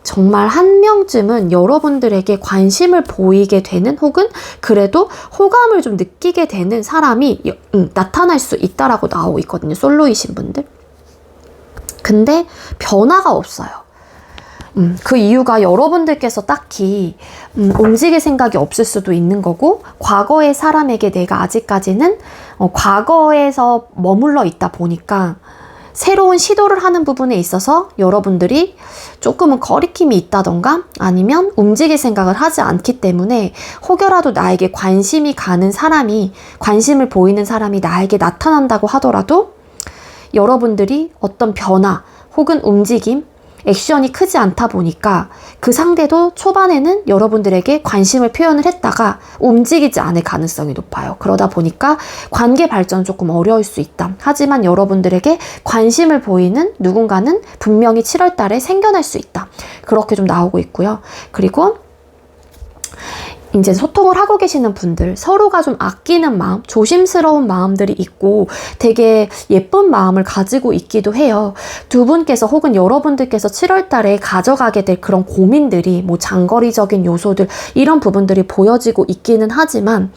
Speaker 1: 정말 한 명쯤은 여러분들에게 관심을 보이게 되는 혹은 그래도 호감을 좀 느끼게 되는 사람이 나타날 수 있다라고 나오고 있거든요. 솔로이신 분들. 근데 변화가 없어요. 그 이유가 여러분들께서 딱히 움직일 생각이 없을 수도 있는 거고, 과거의 사람에게 내가 아직까지는 과거에서 머물러 있다 보니까 새로운 시도를 하는 부분에 있어서 여러분들이 조금은 거리낌이 있다던가 아니면 움직일 생각을 하지 않기 때문에 혹여라도 나에게 관심이 가는 사람이, 관심을 보이는 사람이 나에게 나타난다고 하더라도 여러분들이 어떤 변화 혹은 움직임, 액션이 크지 않다 보니까 그 상대도 초반에는 여러분들에게 관심을 표현을 했다가 움직이지 않을 가능성이 높아요. 그러다 보니까 관계 발전 조금 어려울 수 있다. 하지만 여러분들에게 관심을 보이는 누군가는 분명히 7월 달에 생겨날 수 있다. 그렇게 좀 나오고 있고요. 그리고 이제 소통을 하고 계시는 분들, 서로가 좀 아끼는 마음, 조심스러운 마음들이 있고 되게 예쁜 마음을 가지고 있기도 해요. 두 분께서 혹은 여러분들께서 7월 달에 가져가게 될 그런 고민들이 뭐 장거리적인 요소들, 이런 부분들이 보여지고 있기는 하지만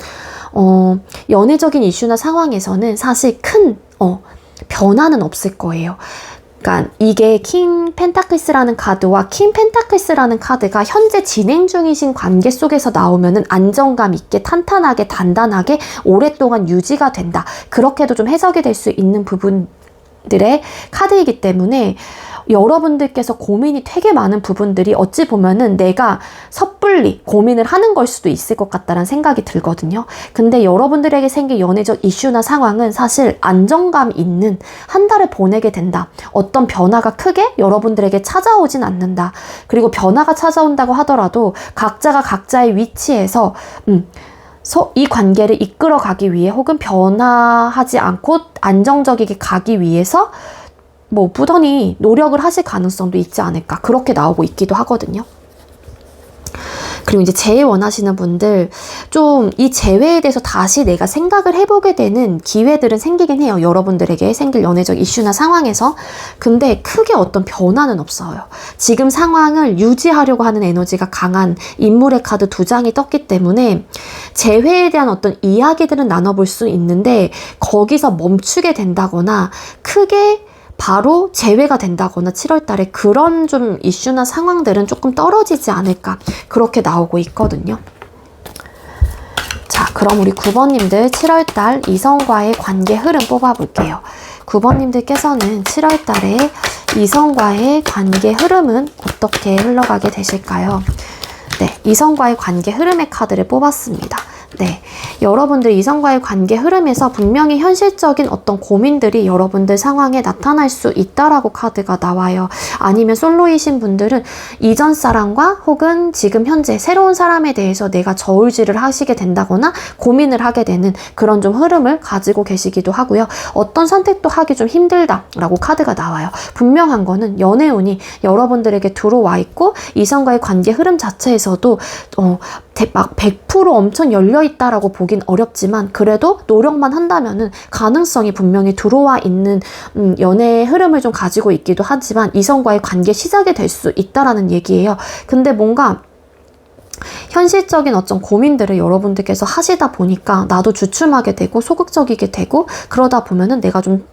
Speaker 1: 연애적인 이슈나 상황에서는 사실 큰 변화는 없을 거예요. 그러니까 이게 킹 펜타클스라는 카드와 킹 펜타클스라는 카드가 현재 진행 중이신 관계 속에서 나오면은 안정감 있게, 탄탄하게, 단단하게 오랫동안 유지가 된다. 그렇게도 좀 해석이 될 수 있는 부분들의 카드이기 때문에 여러분들께서 고민이 되게 많은 부분들이 어찌 보면은 내가 섣불리 고민을 하는 걸 수도 있을 것 같다는 생각이 들거든요. 근데 여러분들에게 생긴 연애적 이슈나 상황은 사실 안정감 있는 한 달을 보내게 된다. 어떤 변화가 크게 여러분들에게 찾아오진 않는다. 그리고 변화가 찾아온다고 하더라도 각자가 각자의 위치에서 이 관계를 이끌어가기 위해 혹은 변화하지 않고 안정적이게 가기 위해서 뭐 부단히 노력을 하실 가능성도 있지 않을까, 그렇게 나오고 있기도 하거든요. 그리고 이제 재회 원하시는 분들, 좀 이 재회에 대해서 다시 내가 생각을 해보게 되는 기회들은 생기긴 해요. 여러분들에게 생길 연애적 이슈나 상황에서. 근데 크게 어떤 변화는 없어요. 지금 상황을 유지하려고 하는 에너지가 강한 인물의 카드 2장이 떴기 때문에 재회에 대한 어떤 이야기들은 나눠볼 수 있는데 거기서 멈추게 된다거나 크게 바로 재회가 된다거나 7월 달에 그런 좀 이슈나 상황들은 조금 떨어지지 않을까, 그렇게 나오고 있거든요. 자, 그럼 우리 9번님들 7월 달 이성과의 관계 흐름 뽑아볼게요. 9번님들께서는 7월 달에 이성과의 관계 흐름은 어떻게 흘러가게 되실까요? 네, 이성과의 관계 흐름의 카드를 뽑았습니다. 네, 여러분들 이성과의 관계 흐름에서 분명히 현실적인 어떤 고민들이 여러분들 상황에 나타날 수 있다라고 카드가 나와요. 아니면 솔로이신 분들은 이전 사람과 혹은 지금 현재 새로운 사람에 대해서 내가 저울질을 하시게 된다거나 고민을 하게 되는 그런 좀 흐름을 가지고 계시기도 하고요. 어떤 선택도 하기 좀 힘들다라고 카드가 나와요. 분명한 거는 연애운이 여러분들에게 들어와 있고 이성과의 관계 흐름 자체에서도 막 100% 엄청 열려있다라고 보긴 어렵지만 그래도 노력만 한다면은 가능성이 분명히 들어와 있는 연애의 흐름을 좀 가지고 있기도 하지만 이성과의 관계 시작이 될 수 있다라는 얘기예요. 근데 뭔가 현실적인 어떤 고민들을 여러분들께서 하시다 보니까 나도 주춤하게 되고 소극적이게 되고 그러다 보면은 내가 좀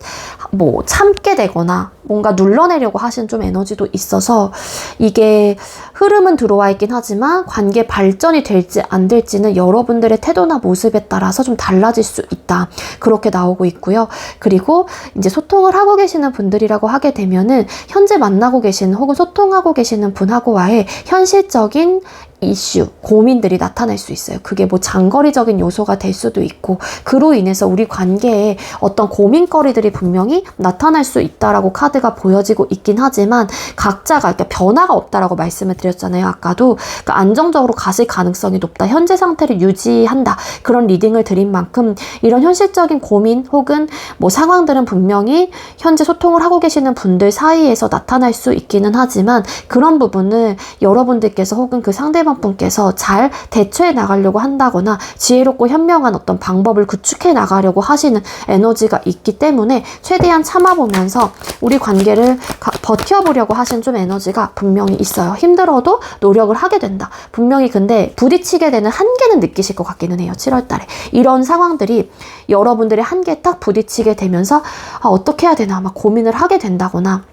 Speaker 1: 뭐 참게 되거나 뭔가 눌러내려고 하시는 좀 에너지도 있어서 이게 흐름은 들어와 있긴 하지만 관계 발전이 될지 안 될지는 여러분들의 태도나 모습에 따라서 좀 달라질 수 있다. 그렇게 나오고 있고요. 그리고 이제 소통을 하고 계시는 분들이라고 하게 되면은 현재 만나고 계시는 혹은 소통하고 계시는 분하고와의 현실적인 이슈, 고민들이 나타날 수 있어요. 그게 뭐 장거리적인 요소가 될 수도 있고 그로 인해서 우리 관계에 어떤 고민거리들이 분명히 나타날 수 있다라고 카드가 보여지고 있긴 하지만 각자가 그러니까 변화가 없다라고 말씀을 드렸잖아요. 아까도 그러니까 안정적으로 가실 가능성이 높다. 현재 상태를 유지한다. 그런 리딩을 드린 만큼 이런 현실적인 고민 혹은 뭐 상황들은 분명히 현재 소통을 하고 계시는 분들 사이에서 나타날 수 있기는 하지만 그런 부분을 여러분들께서 혹은 그 상대방 분께서 잘 대처해 나가려고 한다거나 지혜롭고 현명한 어떤 방법을 구축해 나가려고 하시는 에너지가 있기 때문에 최대한 참아보면서 우리 관계를 버텨보려고 하시는 좀 에너지가 분명히 있어요. 힘들어도 노력을 하게 된다. 분명히 근데 부딪히게 되는 한계는 느끼실 것 같기는 해요. 7월 달에. 이런 상황들이 여러분들의 한계에 딱 부딪히게 되면서 어떻게 해야 되나 막 고민을 하게 된다거나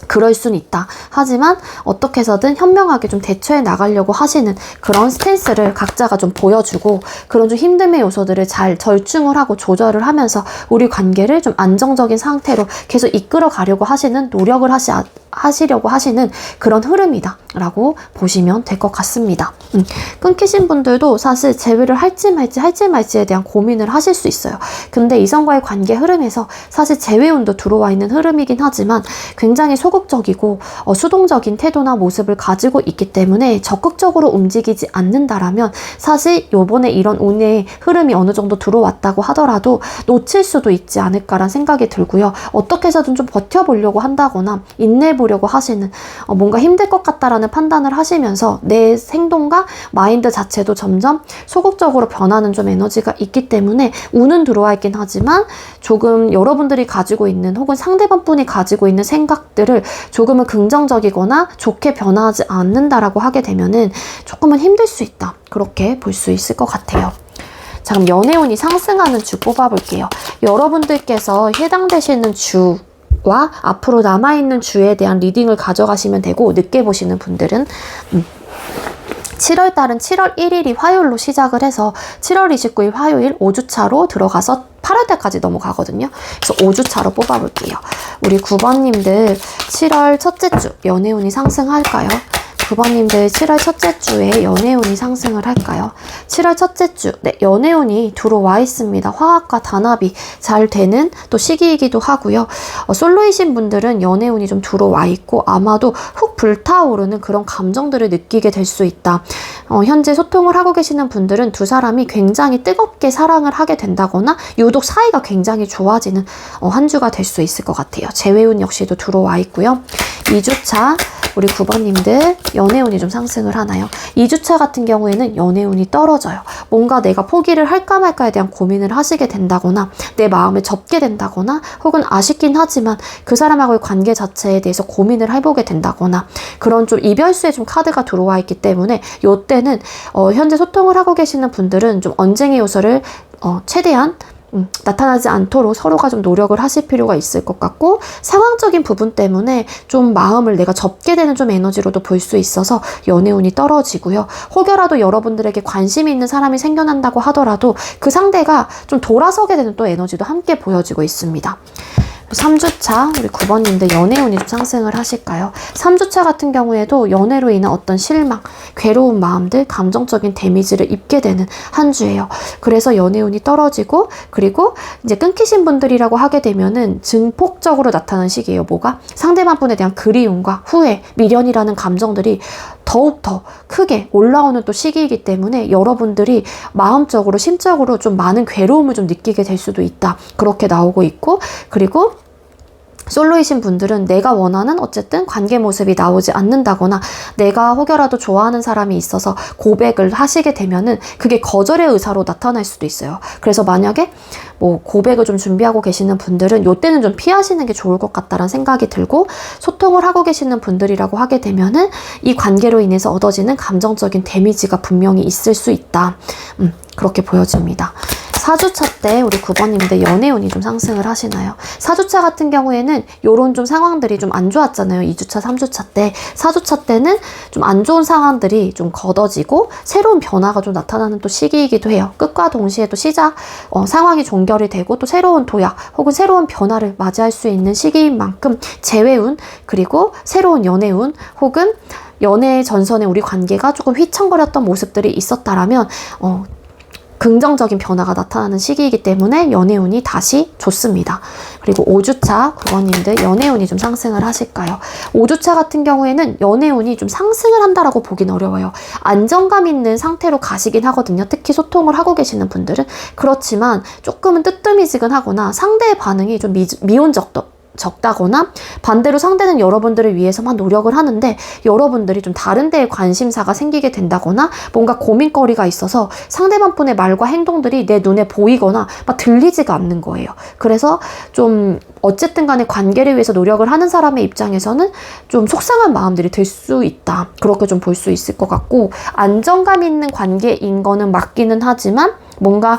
Speaker 1: 그럴 수는 있다. 하지만 어떻게 해서든 현명하게 좀 대처해 나가려고 하시는 그런 스탠스를 각자가 좀 보여주고, 그런 좀 힘듦의 요소들을 잘 절충을 하고 조절을 하면서 우리 관계를 좀 안정적인 상태로 계속 이끌어 가려고 하시는 노력을 하시려고 하시는 그런 흐름이다 라고 보시면 될 것 같습니다. 끊기신 분들도 사실 재회를 할지 말지에 대한 고민을 하실 수 있어요. 근데 이성과의 관계 흐름에서 사실 재회운도 들어와 있는 흐름이긴 하지만 굉장히 소극적이고 수동적인 태도나 모습을 가지고 있기 때문에 적극적으로 움직이지 않는다라면 사실 요번에 이런 운의 흐름이 어느 정도 들어왔다고 하더라도 놓칠 수도 있지 않을까라는 생각이 들고요. 어떻게 해서든 좀 버텨보려고 한다거나 인내해보려고 하시는, 뭔가 힘들 것 같다라는 판단을 하시면서 내 행동과 마인드 자체도 점점 소극적으로 변하는 좀 에너지가 있기 때문에 운은 들어와 있긴 하지만 조금 여러분들이 가지고 있는 혹은 상대방 분이 가지고 있는 생각들을 조금은 긍정적이거나 좋게 변화하지 않는다라고 하게 되면은 조금은 힘들 수 있다. 그렇게 볼 수 있을 것 같아요. 자, 그럼 연애운이 상승하는 주 뽑아볼게요. 여러분들께서 해당되시는 주와 앞으로 남아있는 주에 대한 리딩을 가져가시면 되고, 늦게 보시는 분들은 7월달은 7월 1일이 화요일로 시작을 해서 7월 29일 화요일 5주차로 들어가서 8월달까지 넘어가거든요. 그래서 5주차로 뽑아볼게요. 우리 9번님들 7월 첫째 주 연애운이 상승할까요? 9번님들 7월 첫째 주에 연애운이 상승을 할까요? 7월 첫째 주, 네, 연애운이 들어와 있습니다. 화합과 단합이 잘 되는 또 시기이기도 하고요. 솔로이신 분들은 연애운이 좀 들어와 있고 아마도 훅 불타오르는 그런 감정들을 느끼게 될 수 있다. 현재 소통을 하고 계시는 분들은 두 사람이 굉장히 뜨겁게 사랑을 하게 된다거나 유독 사이가 굉장히 좋아지는 한 주가 될 수 있을 것 같아요. 재회운 역시도 들어와 있고요. 2주차 우리 9번님들 연애운이 좀 상승을 하나요? 2주차 같은 경우에는 연애운이 떨어져요. 뭔가 내가 포기를 할까 말까에 대한 고민을 하시게 된다거나 내 마음을 접게 된다거나 혹은 아쉽긴 하지만 그 사람하고의 관계 자체에 대해서 고민을 해보게 된다거나 그런 좀 이별수의 좀 카드가 들어와 있기 때문에 이때는 현재 소통을 하고 계시는 분들은 좀 언쟁의 요소를 최대한 나타나지 않도록 서로가 좀 노력을 하실 필요가 있을 것 같고, 상황적인 부분 때문에 좀 마음을 내가 접게 되는 좀 에너지로도 볼 수 있어서 연애운이 떨어지고요. 혹여라도 여러분들에게 관심이 있는 사람이 생겨난다고 하더라도 그 상대가 좀 돌아서게 되는 또 에너지도 함께 보여지고 있습니다. 3주차 우리 9번님들 연애운이 좀 상승을 하실까요? 3주차 같은 경우에도 연애로 인한 어떤 실망, 괴로운 마음들, 감정적인 데미지를 입게 되는 한 주예요. 그래서 연애운이 떨어지고, 그리고 이제 끊기신 분들이라고 하게 되면은 증폭적으로 나타나는 시기예요. 뭐가? 상대방 분에 대한 그리움과 후회, 미련이라는 감정들이 더욱더 크게 올라오는 또 시기이기 때문에 여러분들이 마음적으로, 심적으로 좀 많은 괴로움을 좀 느끼게 될 수도 있다. 그렇게 나오고 있고, 그리고 솔로이신 분들은 내가 원하는 어쨌든 관계 모습이 나오지 않는다거나 내가 혹여라도 좋아하는 사람이 있어서 고백을 하시게 되면은 그게 거절의 의사로 나타날 수도 있어요. 그래서 만약에 뭐 고백을 좀 준비하고 계시는 분들은 이때는 좀 피하시는 게 좋을 것 같다라는 생각이 들고, 소통을 하고 계시는 분들이라고 하게 되면은 이 관계로 인해서 얻어지는 감정적인 데미지가 분명히 있을 수 있다. 그렇게 보여집니다. 4주차 때 우리 9번님들 연애운이 좀 상승을 하시나요? 4주차 같은 경우에는 요런 좀 상황들이 좀 안 좋았잖아요. 2주차, 3주차 때. 4주차 때는 좀 안 좋은 상황들이 좀 걷어지고 새로운 변화가 좀 나타나는 또 시기이기도 해요. 끝과 동시에 또 시작, 상황이 종결이 되고 또 새로운 도약 혹은 새로운 변화를 맞이할 수 있는 시기인 만큼 재회운, 그리고 새로운 연애운 혹은 연애 전선에 우리 관계가 조금 휘청거렸던 모습들이 있었다라면 긍정적인 변화가 나타나는 시기이기 때문에 연애운이 다시 좋습니다. 그리고 5주차 9번님들 연애운이 좀 상승을 하실까요? 5주차 같은 경우에는 연애운이 좀 상승을 한다라고 보긴 어려워요. 안정감 있는 상태로 가시긴 하거든요. 특히 소통을 하고 계시는 분들은. 그렇지만 조금은 뜨뜨미지근하거나 상대의 반응이 좀 적다거나 반대로 상대는 여러분들을 위해서만 노력을 하는데 여러분들이 좀 다른 데에 관심사가 생기게 된다거나 뭔가 고민거리가 있어서 상대방 분의 말과 행동들이 내 눈에 보이거나 막 들리지가 않는 거예요. 그래서 좀 어쨌든 간에 관계를 위해서 노력을 하는 사람의 입장에서는 좀 속상한 마음들이 들 수 있다. 그렇게 좀 볼 수 있을 것 같고, 안정감 있는 관계인 거는 맞기는 하지만 뭔가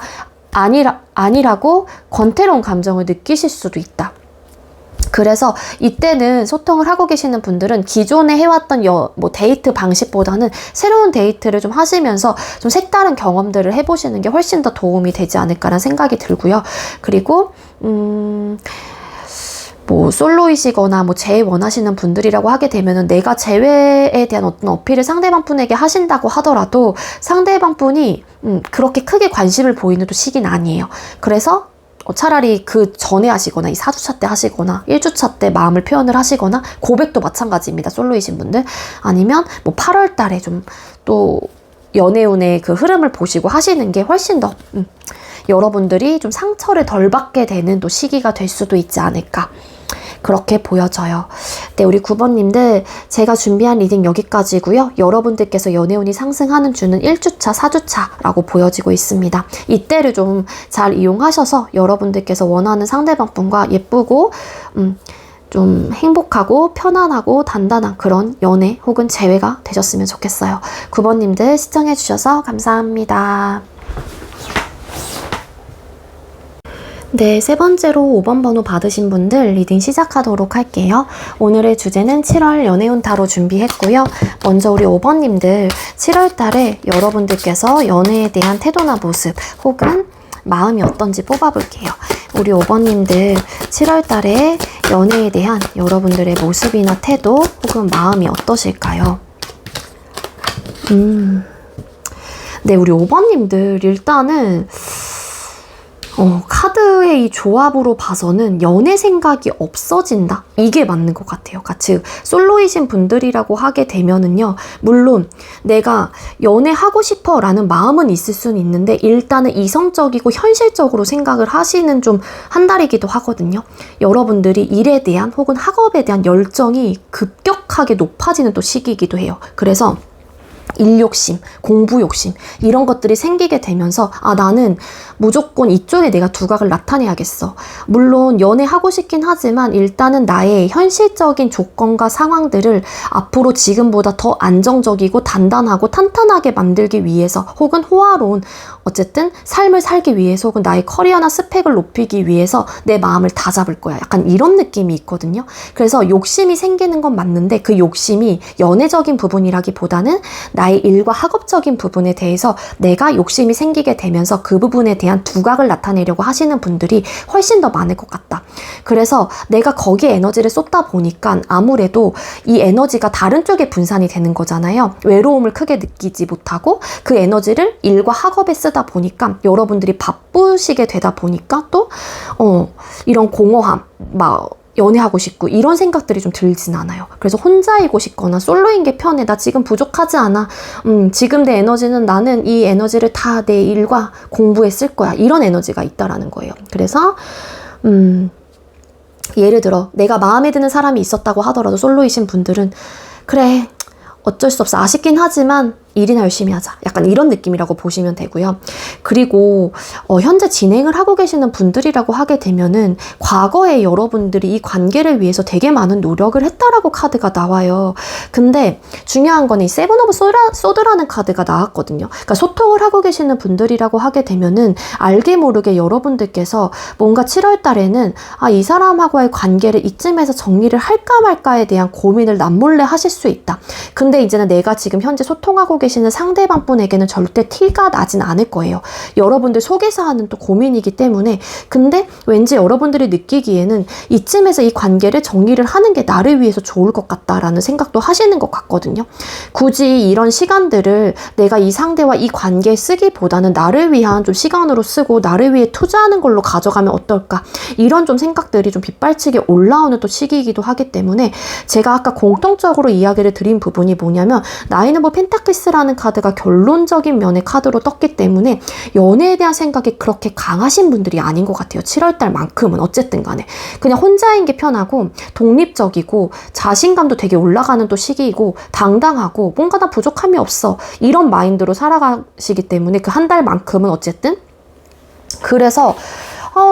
Speaker 1: 아니라고 권태로운 감정을 느끼실 수도 있다. 그래서 이때는 소통을 하고 계시는 분들은 기존에 해왔던 뭐 데이트 방식보다는 새로운 데이트를 좀 하시면서 좀 색다른 경험들을 해보시는 게 훨씬 더 도움이 되지 않을까라는 생각이 들고요. 그리고 뭐 솔로이시거나 뭐 재회 원하시는 분들이라고 하게 되면은 내가 재회에 대한 어떤 어필을 상대방 분에게 하신다고 하더라도 상대방 분이 그렇게 크게 관심을 보이는 또 시기는 아니에요. 그래서 차라리 그 전에 하시거나 이 4주차 때 하시거나 1주차 때 마음을 표현을 하시거나 고백도 마찬가지입니다. 솔로이신 분들. 아니면 뭐 8월 달에 좀 또 연애운의 그 흐름을 보시고 하시는 게 훨씬 더 여러분들이 좀 상처를 덜 받게 되는 또 시기가 될 수도 있지 않을까. 그렇게 보여져요. 네, 우리 9번님들 제가 준비한 리딩 여기까지고요. 여러분들께서 연애운이 상승하는 주는 1주차, 4주차라고 보여지고 있습니다. 이때를 좀 잘 이용하셔서 여러분들께서 원하는 상대방분과 예쁘고 좀 행복하고 편안하고 단단한 그런 연애 혹은 재회가 되셨으면 좋겠어요. 9번님들 시청해주셔서 감사합니다. 네, 세 번째로 5번 번호 받으신 분들 리딩 시작하도록 할게요. 오늘의 주제는 7월 연애운 타로 준비했고요. 먼저 우리 5번님들 7월 달에 여러분들께서 연애에 대한 태도나 모습 혹은 마음이 어떤지 뽑아볼게요. 우리 5번님들 7월 달에 연애에 대한 여러분들의 모습이나 태도 혹은 마음이 어떠실까요? 네, 우리 5번님들 일단은 카드의 이 조합으로 봐서는 연애 생각이 없어진다? 이게 맞는 것 같아요. 즉 솔로이신 분들이라고 하게 되면은요, 물론 내가 연애하고 싶어 라는 마음은 있을 수는 있는데 일단은 이성적이고 현실적으로 생각을 하시는 좀 한 달이기도 하거든요. 여러분들이 일에 대한 혹은 학업에 대한 열정이 급격하게 높아지는 또 시기이기도 해요. 그래서 일욕심, 공부욕심 이런 것들이 생기게 되면서 나는 무조건 이쪽에 내가 두각을 나타내야겠어. 물론 연애하고 싶긴 하지만 일단은 나의 현실적인 조건과 상황들을 앞으로 지금보다 더 안정적이고 단단하고 탄탄하게 만들기 위해서 혹은 호화로운 어쨌든 삶을 살기 위해서 혹은 나의 커리어나 스펙을 높이기 위해서 내 마음을 다 잡을 거야. 약간 이런 느낌이 있거든요. 그래서 욕심이 생기는 건 맞는데 그 욕심이 연애적인 부분이라기보다는 나의 일과 학업적인 부분에 대해서 내가 욕심이 생기게 되면서 그 부분에 대한 두각을 나타내려고 하시는 분들이 훨씬 더 많을 것 같다. 그래서 내가 거기에 에너지를 쏟다 보니까 아무래도 이 에너지가 다른 쪽에 분산이 되는 거잖아요. 외로움을 크게 느끼지 못하고 그 에너지를 일과 학업에 쓰다 보니까 여러분들이 바쁘시게 되다 보니까 또 이런 공허함, 연애하고 싶고 이런 생각들이 좀 들진 않아요. 그래서 혼자이고 싶거나 솔로인 게 편해. 나 지금 부족하지 않아. 지금 내 에너지는 나는 이 에너지를 다 내 일과 공부에 쓸 거야. 이런 에너지가 있다라는 거예요. 그래서 예를 들어 내가 마음에 드는 사람이 있었다고 하더라도 솔로이신 분들은 그래 어쩔 수 없어. 아쉽긴 하지만 일이나 열심히 하자. 약간 이런 느낌이라고 보시면 되고요. 그리고 현재 진행을 하고 계시는 분들이라고 하게 되면은 과거에 여러분들이 이 관계를 위해서 되게 많은 노력을 했다라고 카드가 나와요. 근데 중요한 건 이 세븐 오브 소드라는 카드가 나왔거든요. 그러니까 소통을 하고 계시는 분들이라고 하게 되면은 알게 모르게 여러분들께서 뭔가 7월 달에는 이 사람하고의 관계를 이쯤에서 정리를 할까 말까에 대한 고민을 남몰래 하실 수 있다. 근데 이제는 내가 지금 현재 소통하고 계시는 상대방 분에게는 절대 티가 나진 않을 거예요. 여러분들 속에서 하는 또 고민이기 때문에. 근데 왠지 여러분들이 느끼기에는 이쯤에서 이 관계를 정리를 하는 게 나를 위해서 좋을 것 같다라는 생각도 하시는 것 같거든요. 굳이 이런 시간들을 내가 이 상대와 이 관계에 쓰기보다는 나를 위한 좀 시간으로 쓰고 나를 위해 투자하는 걸로 가져가면 어떨까, 이런 좀 생각들이 좀 빗발치게 올라오는 또 시기이기도 하기 때문에 제가 아까 공통적으로 이야기를 드린 부분이 뭐냐면 나인 오브 펜타클스라는 카드가 결론적인 면의 카드로 떴기 때문에 연애에 대한 생각이 그렇게 강하신 분들이 아닌 것 같아요. 7월달만큼은 어쨌든 간에 그냥 혼자인 게 편하고 독립적이고 자신감도 되게 올라가는 또 시기이고 당당하고 뭔가 다 부족함이 없어 이런 마인드로 살아가시기 때문에 그 한 달만큼은 어쨌든. 그래서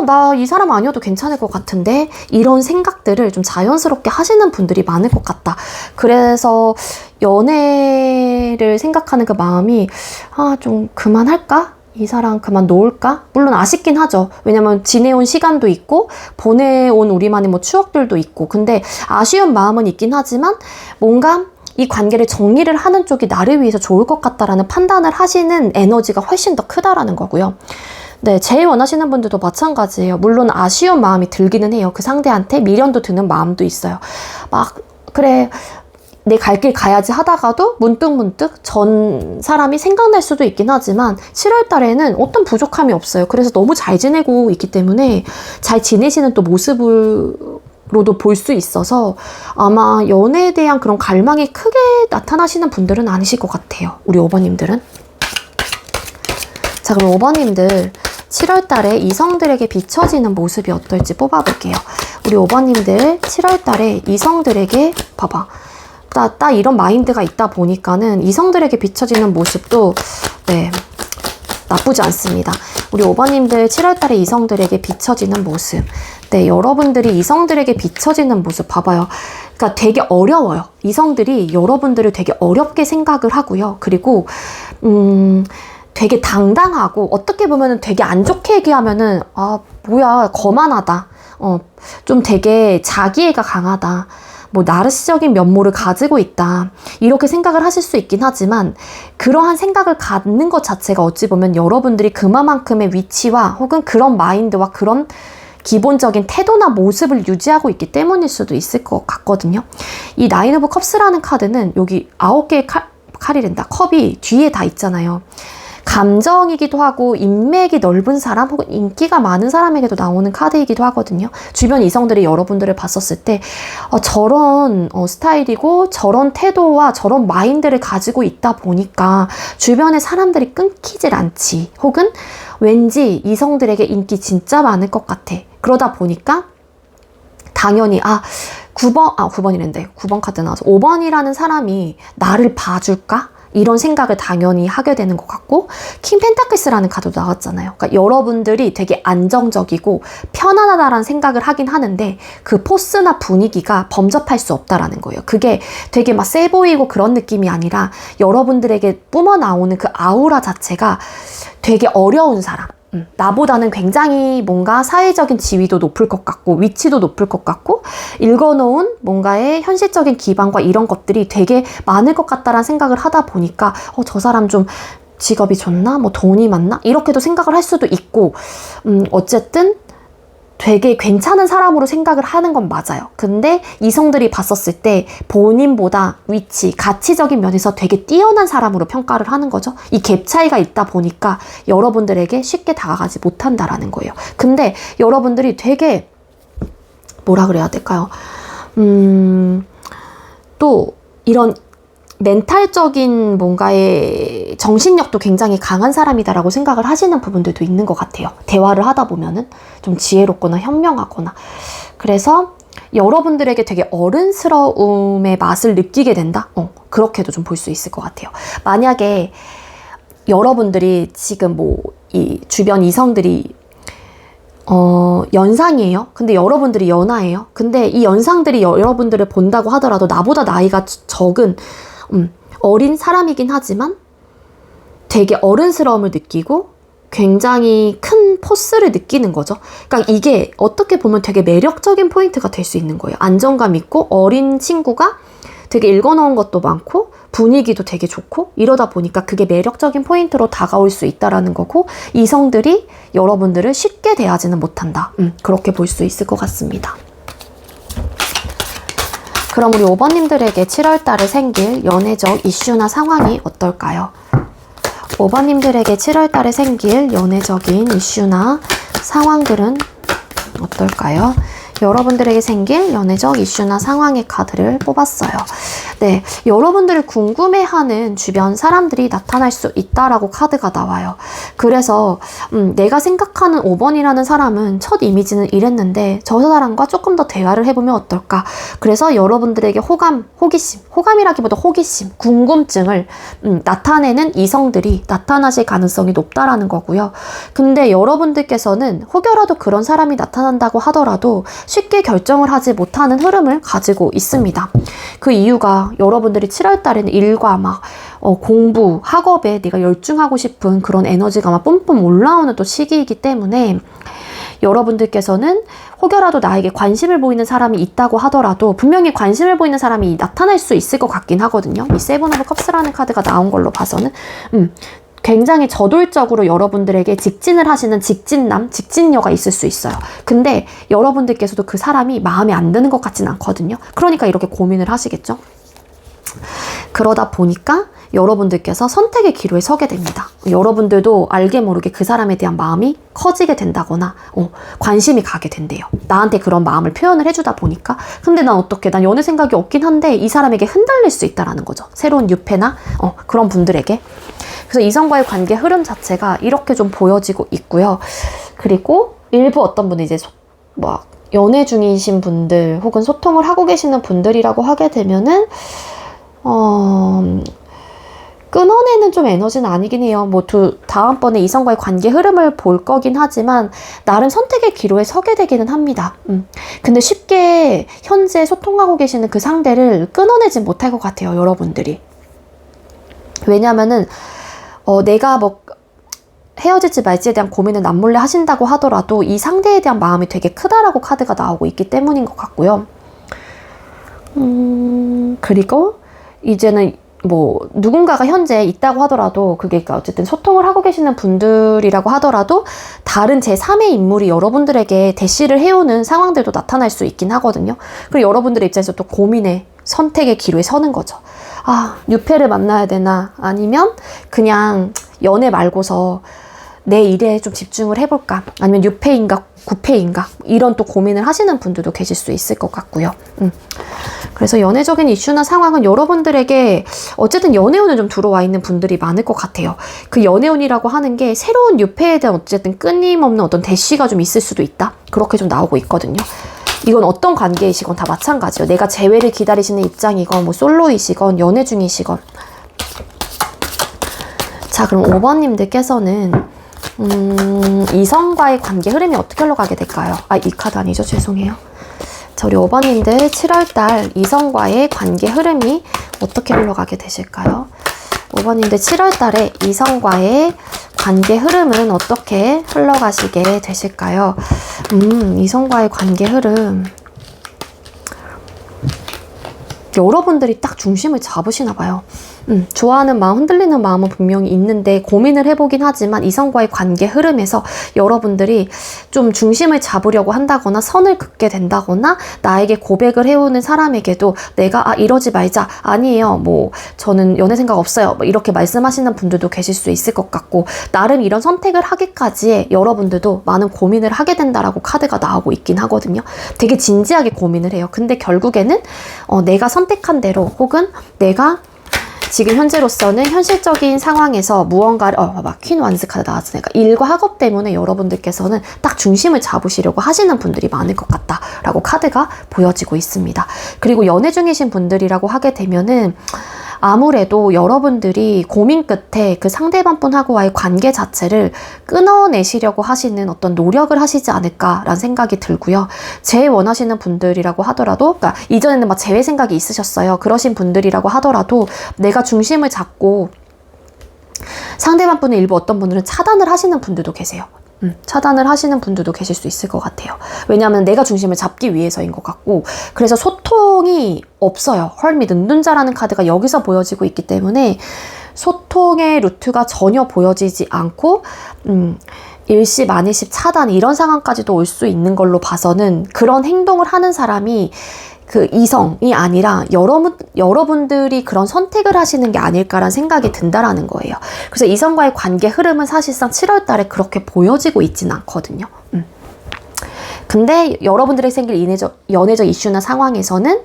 Speaker 1: 나 이 사람 아니어도 괜찮을 것 같은데 이런 생각들을 좀 자연스럽게 하시는 분들이 많을 것 같다. 그래서 연애를 생각하는 그 마음이 좀 그만할까? 이 사람 그만 놓을까? 물론 아쉽긴 하죠. 왜냐면 지내온 시간도 있고 보내온 우리만의 뭐 추억들도 있고, 근데 아쉬운 마음은 있긴 하지만 뭔가 이 관계를 정리를 하는 쪽이 나를 위해서 좋을 것 같다라는 판단을 하시는 에너지가 훨씬 더 크다라는 거고요. 네, 제일 원하시는 분들도 마찬가지예요. 물론 아쉬운 마음이 들기는 해요. 그 상대한테 미련도 드는 마음도 있어요. 막 그래 내 갈 길 가야지 하다가도 문득문득 전 사람이 생각날 수도 있긴 하지만 7월 달에는 어떤 부족함이 없어요. 그래서 너무 잘 지내고 있기 때문에 잘 지내시는 또 모습으로도 볼 수 있어서 아마 연애에 대한 그런 갈망이 크게 나타나시는 분들은 아니실 것 같아요. 우리 5번님들은. 자, 그럼 5번님들 7월 달에 이성들에게 비춰지는 모습이 어떨지 뽑아볼게요. 우리 5번님들 7월 달에 이성들에게 봐봐. 딱 이런 마인드가 있다 보니까는 이성들에게 비춰지는 모습도 네, 나쁘지 않습니다. 우리 5번님들 7월 달에 이성들에게 비춰지는 모습. 네, 여러분들이 이성들에게 비춰지는 모습 봐봐요. 그러니까 되게 어려워요. 이성들이 여러분들을 되게 어렵게 생각을 하고요. 그리고 되게 당당하고, 어떻게 보면은 되게 안 좋게 얘기하면은 아 뭐야 거만하다, 좀 되게 자기애가 강하다, 뭐 나르시적인 면모를 가지고 있다, 이렇게 생각을 하실 수 있긴 하지만 그러한 생각을 갖는 것 자체가 어찌 보면 여러분들이 그만큼의 위치와 혹은 그런 마인드와 그런 기본적인 태도나 모습을 유지하고 있기 때문일 수도 있을 것 같거든요. 이 나인 오브 컵스라는 카드는 여기 9개의 칼이란다. 컵이 뒤에 다 있잖아요. 감정이기도 하고 인맥이 넓은 사람 혹은 인기가 많은 사람에게도 나오는 카드이기도 하거든요. 주변 이성들이 여러분들을 봤었을 때 저런 스타일이고 저런 태도와 저런 마인드를 가지고 있다 보니까 주변의 사람들이 끊기질 않지, 혹은 왠지 이성들에게 인기 진짜 많을 것 같아. 그러다 보니까 당연히 9번이랬는데 9번 카드 나와서 5번이라는 사람이 나를 봐줄까? 이런 생각을 당연히 하게 되는 것 같고, 킹 펜타클스라는 카드도 나왔잖아요. 그러니까 여러분들이 되게 안정적이고 편안하다라는 생각을 하긴 하는데 그 포스나 분위기가 범접할 수 없다라는 거예요. 그게 되게 막 세 보이고 그런 느낌이 아니라 여러분들에게 뿜어나오는 그 아우라 자체가 되게 어려운 사람, 나보다는 굉장히 뭔가 사회적인 지위도 높을 것 같고 위치도 높을 것 같고 읽어놓은 뭔가의 현실적인 기반과 이런 것들이 되게 많을 것 같다라는 생각을 하다 보니까 저 사람 좀 직업이 좋나? 뭐 돈이 많나? 이렇게도 생각을 할 수도 있고, 어쨌든 되게 괜찮은 사람으로 생각을 하는 건 맞아요. 근데 이성들이 봤었을 때 본인보다 위치, 가치적인 면에서 되게 뛰어난 사람으로 평가를 하는 거죠. 이 갭 차이가 있다 보니까 여러분들에게 쉽게 다가가지 못한다라는 거예요. 근데 여러분들이 되게 뭐라 그래야 될까요? 또 이런 멘탈적인 뭔가의 정신력도 굉장히 강한 사람이다라고 생각을 하시는 부분들도 있는 것 같아요. 대화를 하다 보면은 좀 지혜롭거나 현명하거나. 그래서 여러분들에게 되게 어른스러움의 맛을 느끼게 된다? 그렇게도 좀 볼 수 있을 것 같아요. 만약에 여러분들이 지금 이 주변 이성들이 연상이에요. 근데 여러분들이 연하예요. 근데 이 연상들이 여러분들을 본다고 하더라도 나보다 나이가 적은 어린 사람이긴 하지만 되게 어른스러움을 느끼고 굉장히 큰 포스를 느끼는 거죠. 그러니까 이게 어떻게 보면 되게 매력적인 포인트가 될 수 있는 거예요. 안정감 있고 어린 친구가 되게 읽어놓은 것도 많고 분위기도 되게 좋고 이러다 보니까 그게 매력적인 포인트로 다가올 수 있다라는 거고, 이성들이 여러분들을 쉽게 대하지는 못한다. 그렇게 볼 수 있을 것 같습니다. 그럼 우리 5번님들에게 7월 달에 생길 연애적 이슈나 상황이 어떨까요? 5번님들에게 7월 달에 생길 연애적인 이슈나 상황들은 어떨까요? 여러분들에게 생길 연애적 이슈나 상황의 카드를 뽑았어요. 네, 여러분들을 궁금해하는 주변 사람들이 나타날 수 있다라고 카드가 나와요. 그래서 내가 생각하는 5번이라는 사람은 첫 이미지는 이랬는데 저 사람과 조금 더 대화를 해보면 어떨까? 그래서 여러분들에게 호감이라기보다 호기심, 궁금증을 나타내는 이성들이 나타나실 가능성이 높다라는 거고요. 근데 여러분들께서는 혹여라도 그런 사람이 나타난다고 하더라도 쉽게 결정을 하지 못하는 흐름을 가지고 있습니다. 그 이유가 여러분들이 7월 달에는 일과 막 공부, 학업에 네가 열중하고 싶은 그런 에너지가 막 뿜뿜 올라오는 또 시기이기 때문에 여러분들께서는 혹여라도 나에게 관심을 보이는 사람이 있다고 하더라도 분명히 관심을 보이는 사람이 나타날 수 있을 것 같긴 하거든요. 이 세븐 오브 컵스라는 카드가 나온 걸로 봐서는 굉장히 저돌적으로 여러분들에게 직진을 하시는 직진남, 직진녀가 있을 수 있어요. 근데 여러분들께서도 그 사람이 마음에 안 드는 것 같진 않거든요. 그러니까 이렇게 고민을 하시겠죠. 그러다 보니까 여러분들께서 선택의 기로에 서게 됩니다. 여러분들도 알게 모르게 그 사람에 대한 마음이 커지게 된다거나 관심이 가게 된대요. 나한테 그런 마음을 표현을 해주다 보니까. 근데 난 어떻게, 난 연애 생각이 없긴 한데 이 사람에게 흔들릴 수 있다라는 거죠. 새로운 유패나 그런 분들에게. 그래서 이성과의 관계 흐름 자체가 이렇게 좀 보여지고 있고요. 그리고 일부 어떤 분은 이제 연애 중이신 분들 혹은 소통을 하고 계시는 분들이라고 하게 되면은 끊어내는 좀 에너지는 아니긴 해요. 다음번에 이성과의 관계 흐름을 볼 거긴 하지만 나름 선택의 기로에 서게 되기는 합니다. 근데 쉽게 현재 소통하고 계시는 그 상대를 끊어내진 못할 것 같아요, 여러분들이. 왜냐면은 내가 헤어질지 말지에 대한 고민을 남몰래 하신다고 하더라도 이 상대에 대한 마음이 되게 크다라고 카드가 나오고 있기 때문인 것 같고요. 그리고 이제는 누군가가 현재 있다고 하더라도 그게 어쨌든 소통을 하고 계시는 분들이라고 하더라도 다른 제3의 인물이 여러분들에게 대시를 해오는 상황들도 나타날 수 있긴 하거든요. 그리고 여러분들의 입장에서 또 고민의 선택의 기로에 서는 거죠. 뉴페를 만나야 되나 아니면 그냥 연애 말고서 내 일에 좀 집중을 해볼까 아니면 뉴페인가 구페인가 이런 또 고민을 하시는 분들도 계실 수 있을 것 같고요. 그래서 연애적인 이슈나 상황은 여러분들에게 어쨌든 연애운은 좀 들어와 있는 분들이 많을 것 같아요. 그 연애운이라고 하는 게 새로운 뉴페에 대한 어쨌든 끊임없는 어떤 대시가 좀 있을 수도 있다. 그렇게 좀 나오고 있거든요. 이건 어떤 관계이시건 다 마찬가지예요. 내가 재회를 기다리시는 입장이건 솔로이시건 연애 중이시건. 자, 그럼 5번님들께서는 이성과의 관계 흐름이 어떻게 흘러가게 될까요? 이 카드 아니죠? 죄송해요. 자, 우리 5번님들 7월달 이성과의 관계 흐름이 어떻게 흘러가게 되실까요? 5번님들 7월달에 이성과의 관계 흐름은 어떻게 흘러가시게 되실까요? 이성과의 관계 흐름. 여러분들이 딱 중심을 잡으시나 봐요. 좋아하는 마음, 흔들리는 마음은 분명히 있는데 고민을 해보긴 하지만 이성과의 관계 흐름에서 여러분들이 좀 중심을 잡으려고 한다거나 선을 긋게 된다거나 나에게 고백을 해오는 사람에게도 내가 이러지 말자, 아니에요, 저는 연애 생각 없어요, 이렇게 말씀하시는 분들도 계실 수 있을 것 같고, 나름 이런 선택을 하기까지에 여러분들도 많은 고민을 하게 된다라고 카드가 나오고 있긴 하거든요. 되게 진지하게 고민을 해요. 근데 결국에는 내가 선택한 대로 혹은 내가 지금 현재로서는 현실적인 상황에서 무언가를 봐봐, 퀸 완스 카드 나왔으니까 일과 학업 때문에 여러분들께서는 딱 중심을 잡으시려고 하시는 분들이 많을 것 같다라고 카드가 보여지고 있습니다. 그리고 연애 중이신 분들이라고 하게 되면은 아무래도 여러분들이 고민 끝에 그 상대방분하고와의 관계 자체를 끊어내시려고 하시는 어떤 노력을 하시지 않을까라는 생각이 들고요. 재회 원하시는 분들이라고 하더라도, 그러니까 이전에는 막 재회 생각이 있으셨어요. 그러신 분들이라고 하더라도 내가 중심을 잡고 상대방분의 일부 어떤 분들은 차단을 하시는 분들도 계세요. 차단을 하시는 분들도 계실 수 있을 것 같아요. 왜냐하면 내가 중심을 잡기 위해서인 것 같고, 그래서 소통이 없어요. 헐미 눈자라는 카드가 여기서 보여지고 있기 때문에 소통의 루트가 전혀 보여지지 않고 일십 안일십 차단 이런 상황까지도 올 수 있는 걸로 봐서는 그런 행동을 하는 사람이 그 이성이 아니라 여러분들이 그런 선택을 하시는 게 아닐까라는 생각이 든다라는 거예요. 그래서 이성과의 관계 흐름은 사실상 7월 달에 그렇게 보여지고 있지는 않거든요. 근데 여러분들에게 생길 연애적 이슈나 상황에서는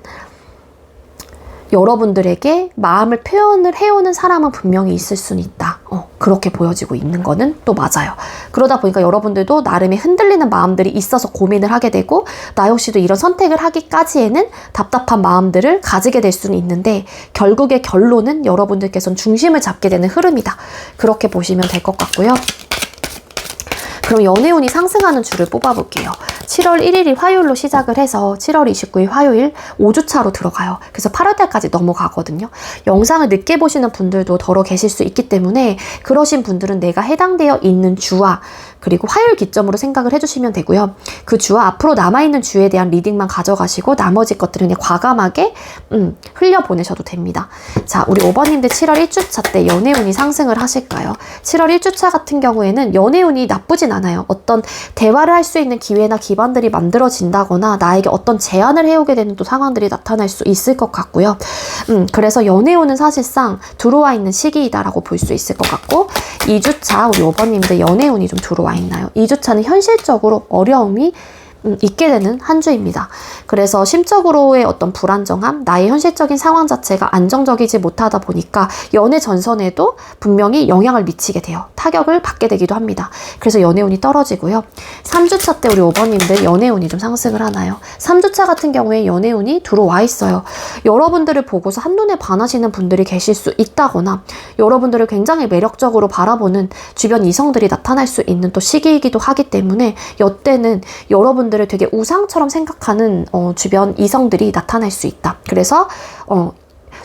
Speaker 1: 여러분들에게 마음을 표현을 해오는 사람은 분명히 있을 수는 있다. 그렇게 보여지고 있는 거는 또 맞아요. 그러다 보니까 여러분들도 나름의 흔들리는 마음들이 있어서 고민을 하게 되고, 나 역시도 이런 선택을 하기까지에는 답답한 마음들을 가지게 될 수는 있는데, 결국의 결론은 여러분들께서는 중심을 잡게 되는 흐름이다. 그렇게 보시면 될 것 같고요. 그럼 연애운이 상승하는 줄을 뽑아볼게요. 7월 1일이 화요일로 시작을 해서 7월 29일 화요일 5주차로 들어가요. 그래서 8월달까지 넘어가거든요. 영상을 늦게 보시는 분들도 더러 계실 수 있기 때문에 그러신 분들은 내가 해당되어 있는 주와 그리고 화요일 기점으로 생각을 해주시면 되고요. 그 주와 앞으로 남아있는 주에 대한 리딩만 가져가시고 나머지 것들은 그냥 과감하게 흘려보내셔도 됩니다. 자, 우리 5번님들 7월 1주차 때 연애운이 상승을 하실까요? 7월 1주차 같은 경우에는 연애운이 나쁘진 않아요. 어떤 대화를 할 수 있는 기회나 기반들이 만들어진다거나 나에게 어떤 제안을 해오게 되는 또 상황들이 나타날 수 있을 것 같고요. 그래서 연애운은 사실상 들어와 있는 시기이다라고 볼 수 있을 것 같고 2주차 우리 5번님들 연애운이 좀 들어와 있나요? 2주차는 현실적으로 어려움이 있게 되는 한 주입니다. 그래서 심적으로의 어떤 불안정함, 나의 현실적인 상황 자체가 안정적이지 못하다 보니까 연애 전선에도 분명히 영향을 미치게 돼요. 타격을 받게 되기도 합니다. 그래서 연애운이 떨어지고요. 3주차 때 우리 5번님들 연애운이 좀 상승을 하나요? 3주차 같은 경우에 연애운이 들어와 있어요. 여러분들을 보고서 한눈에 반하시는 분들이 계실 수 있다거나 여러분들을 굉장히 매력적으로 바라보는 주변 이성들이 나타날 수 있는 또 시기이기도 하기 때문에 이때는 여러분들을 되게 우상처럼 생각하는 주변 이성들이 나타날 수 있다. 그래서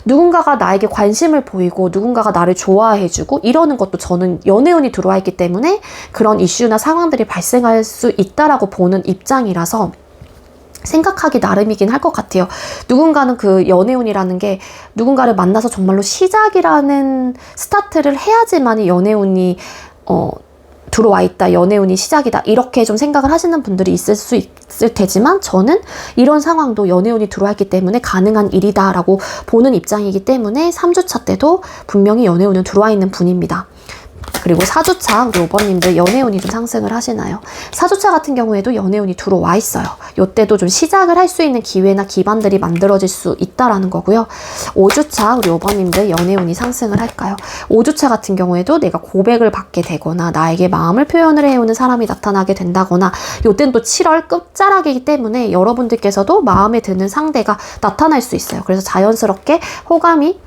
Speaker 1: 누군가가 나에게 관심을 보이고 누군가가 나를 좋아해주고 이러는 것도 저는 연애운이 들어와 있기 때문에 그런 이슈나 상황들이 발생할 수 있다라고 보는 입장이라서 생각하기 나름이긴 할 것 같아요. 누군가는 그 연애운이라는 게 누군가를 만나서 정말로 시작이라는 스타트를 해야지만이 연애운이 들어와 있다, 연애운이 시작이다 이렇게 좀 생각을 하시는 분들이 있을 수 있을 테지만 저는 이런 상황도 연애운이 들어와 있기 때문에 가능한 일이다 라고 보는 입장이기 때문에 3주차 때도 분명히 연애운은 들어와 있는 분입니다. 그리고 4주차 우리 5번님들 연애운이 좀 상승을 하시나요? 4주차 같은 경우에도 연애운이 들어와 있어요. 이때도 좀 시작을 할 수 있는 기회나 기반들이 만들어질 수 있다라는 거고요. 5주차 우리 5번님들 연애운이 상승을 할까요? 5주차 같은 경우에도 내가 고백을 받게 되거나 나에게 마음을 표현을 해오는 사람이 나타나게 된다거나 이때는 또 7월 끝자락이기 때문에 여러분들께서도 마음에 드는 상대가 나타날 수 있어요. 그래서 자연스럽게 호감이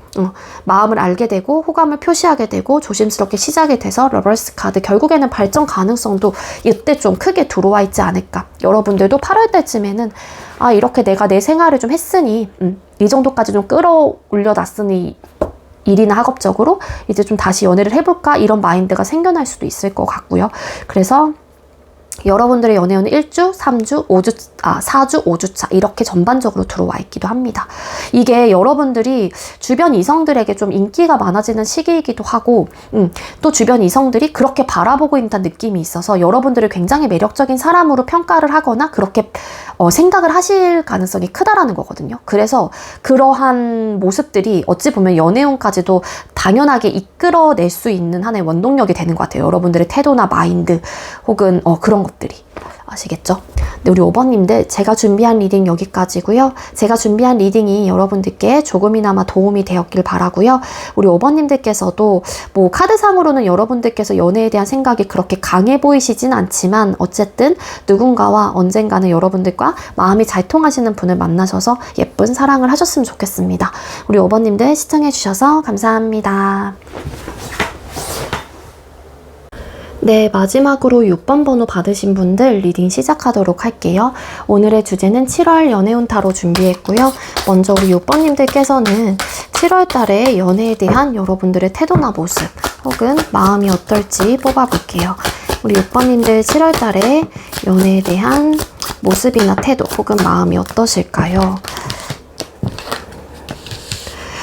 Speaker 1: 마음을 알게 되고 호감을 표시하게 되고 조심스럽게 시작이 돼서 러버스 카드 결국에는 발전 가능성도 이때 좀 크게 들어와 있지 않을까. 여러분들도 8월 때쯤에는 이렇게 내가 내 생활을 좀 했으니 이 정도까지 좀 끌어올려 놨으니 일이나 학업적으로 이제 좀 다시 연애를 해볼까 이런 마인드가 생겨날 수도 있을 것 같고요. 그래서 여러분들의 연애운은 1주, 3주, 4주, 5주차 이렇게 전반적으로 들어와 있기도 합니다. 이게 여러분들이 주변 이성들에게 좀 인기가 많아지는 시기이기도 하고 또 주변 이성들이 그렇게 바라보고 있는 느낌이 있어서 여러분들을 굉장히 매력적인 사람으로 평가를 하거나 그렇게 생각을 하실 가능성이 크다라는 거거든요. 그래서 그러한 모습들이 어찌 보면 연애운까지도 당연하게 이끌어낼 수 있는 하나의 원동력이 되는 것 같아요. 여러분들의 태도나 마인드 혹은 그런 것들이. 아시겠죠? 네, 우리 5번님들 제가 준비한 리딩 여기까지고요. 제가 준비한 리딩이 여러분들께 조금이나마 도움이 되었길 바라고요. 우리 5번님들께서도 뭐 카드상으로는 여러분들께서 연애에 대한 생각이 그렇게 강해 보이시진 않지만 어쨌든 누군가와 언젠가는 여러분들과 마음이 잘 통하시는 분을 만나셔서 예쁜 사랑을 하셨으면 좋겠습니다. 우리 5번님들 시청해주셔서 감사합니다. 네, 마지막으로 6번 번호 받으신 분들 리딩 시작하도록 할게요. 오늘의 주제는 7월 연애운 타로 준비했고요. 먼저 우리 6번님들께서는 7월 달에 연애에 대한 여러분들의 태도나 모습 혹은 마음이 어떨지 뽑아볼게요. 우리 6번님들 7월 달에 연애에 대한 모습이나 태도 혹은 마음이 어떠실까요?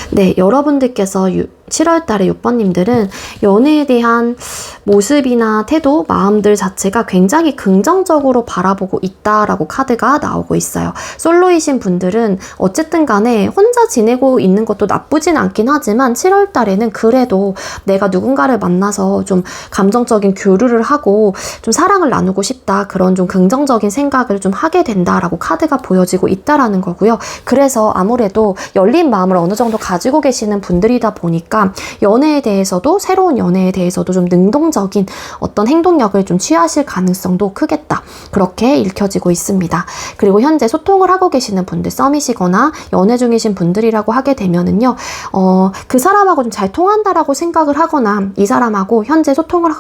Speaker 1: 네, 여러분들께서 7월 달에 6번님들은 연애에 대한 모습이나 태도, 마음들 자체가 굉장히 긍정적으로 바라보고 있다라고 카드가 나오고 있어요. 솔로이신 분들은 어쨌든 간에 혼자 지내고 있는 것도 나쁘진 않긴 하지만 7월 달에는 그래도 내가 누군가를 만나서 좀 감정적인 교류를 하고 좀 사랑을 나누고 싶다. 그런 좀 긍정적인 생각을 좀 하게 된다라고 카드가 보여지고 있다라는 거고요. 그래서 아무래도 열린 마음을 어느 정도 가지고 계시는 분들이다 보니까 연애에 대해서도 새로운 연애에 대해서도 좀 능동적 긍정적인 어떤 행동력을 좀 취하실 가능성도 크겠다. 그렇게 읽혀지고 있습니다. 그리고 현재 소통을 하고 계시는 분들, 썸이시거나 연애 중이신 분들이라고 하게 되면은요, 그 사람하고 좀 잘 통한다라고 생각을 하거나 이 사람하고 현재 소통을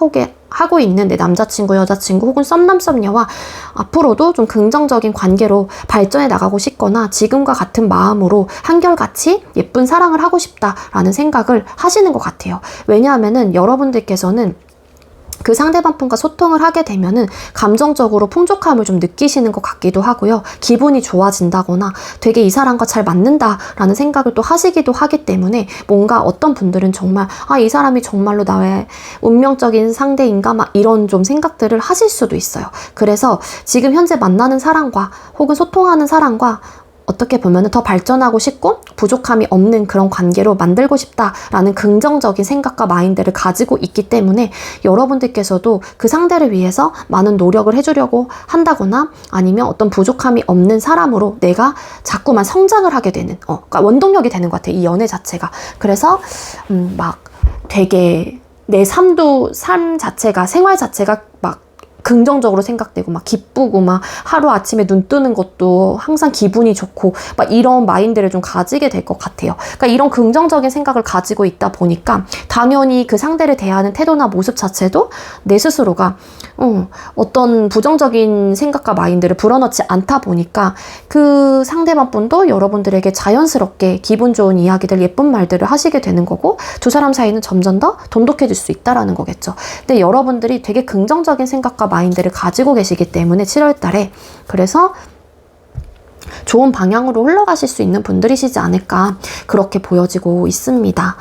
Speaker 1: 하고 있는 내 남자친구, 여자친구 혹은 썸남, 썸녀와 앞으로도 좀 긍정적인 관계로 발전해 나가고 싶거나 지금과 같은 마음으로 한결같이 예쁜 사랑을 하고 싶다라는 생각을 하시는 것 같아요. 왜냐하면은 여러분들께서는 그 상대방 분과 소통을 하게 되면은 감정적으로 풍족함을 좀 느끼시는 것 같기도 하고요. 기분이 좋아진다거나 되게 이 사람과 잘 맞는다라는 생각을 또 하시기도 하기 때문에 뭔가 어떤 분들은 정말 이 사람이 정말로 나의 운명적인 상대인가 막 이런 좀 생각들을 하실 수도 있어요. 그래서 지금 현재 만나는 사람과 혹은 소통하는 사람과 어떻게 보면 더 발전하고 싶고 부족함이 없는 그런 관계로 만들고 싶다라는 긍정적인 생각과 마인드를 가지고 있기 때문에 여러분들께서도 그 상대를 위해서 많은 노력을 해주려고 한다거나 아니면 어떤 부족함이 없는 사람으로 내가 자꾸만 성장을 하게 되는 그러니까 원동력이 되는 것 같아요. 이 연애 자체가. 그래서 막 되게 내 삶 자체가 생활 자체가 막 긍정적으로 생각되고 막 기쁘고 막 하루 아침에 눈 뜨는 것도 항상 기분이 좋고 막 이런 마인드를 좀 가지게 될 것 같아요. 그러니까 이런 긍정적인 생각을 가지고 있다 보니까 당연히 그 상대를 대하는 태도나 모습 자체도 내 스스로가 어떤 부정적인 생각과 마인드를 불어넣지 않다 보니까 그 상대방 분도 여러분들에게 자연스럽게 기분 좋은 이야기들, 예쁜 말들을 하시게 되는 거고 두 사람 사이는 점점 더 돈독해질 수 있다라는 거겠죠. 근데 여러분들이 되게 긍정적인 생각과 마인드를 가지고 계시기 때문에 7월 달에 그래서 좋은 방향으로 흘러가실 수 있는 분들이시지 않을까 그렇게 보여지고 있습니다.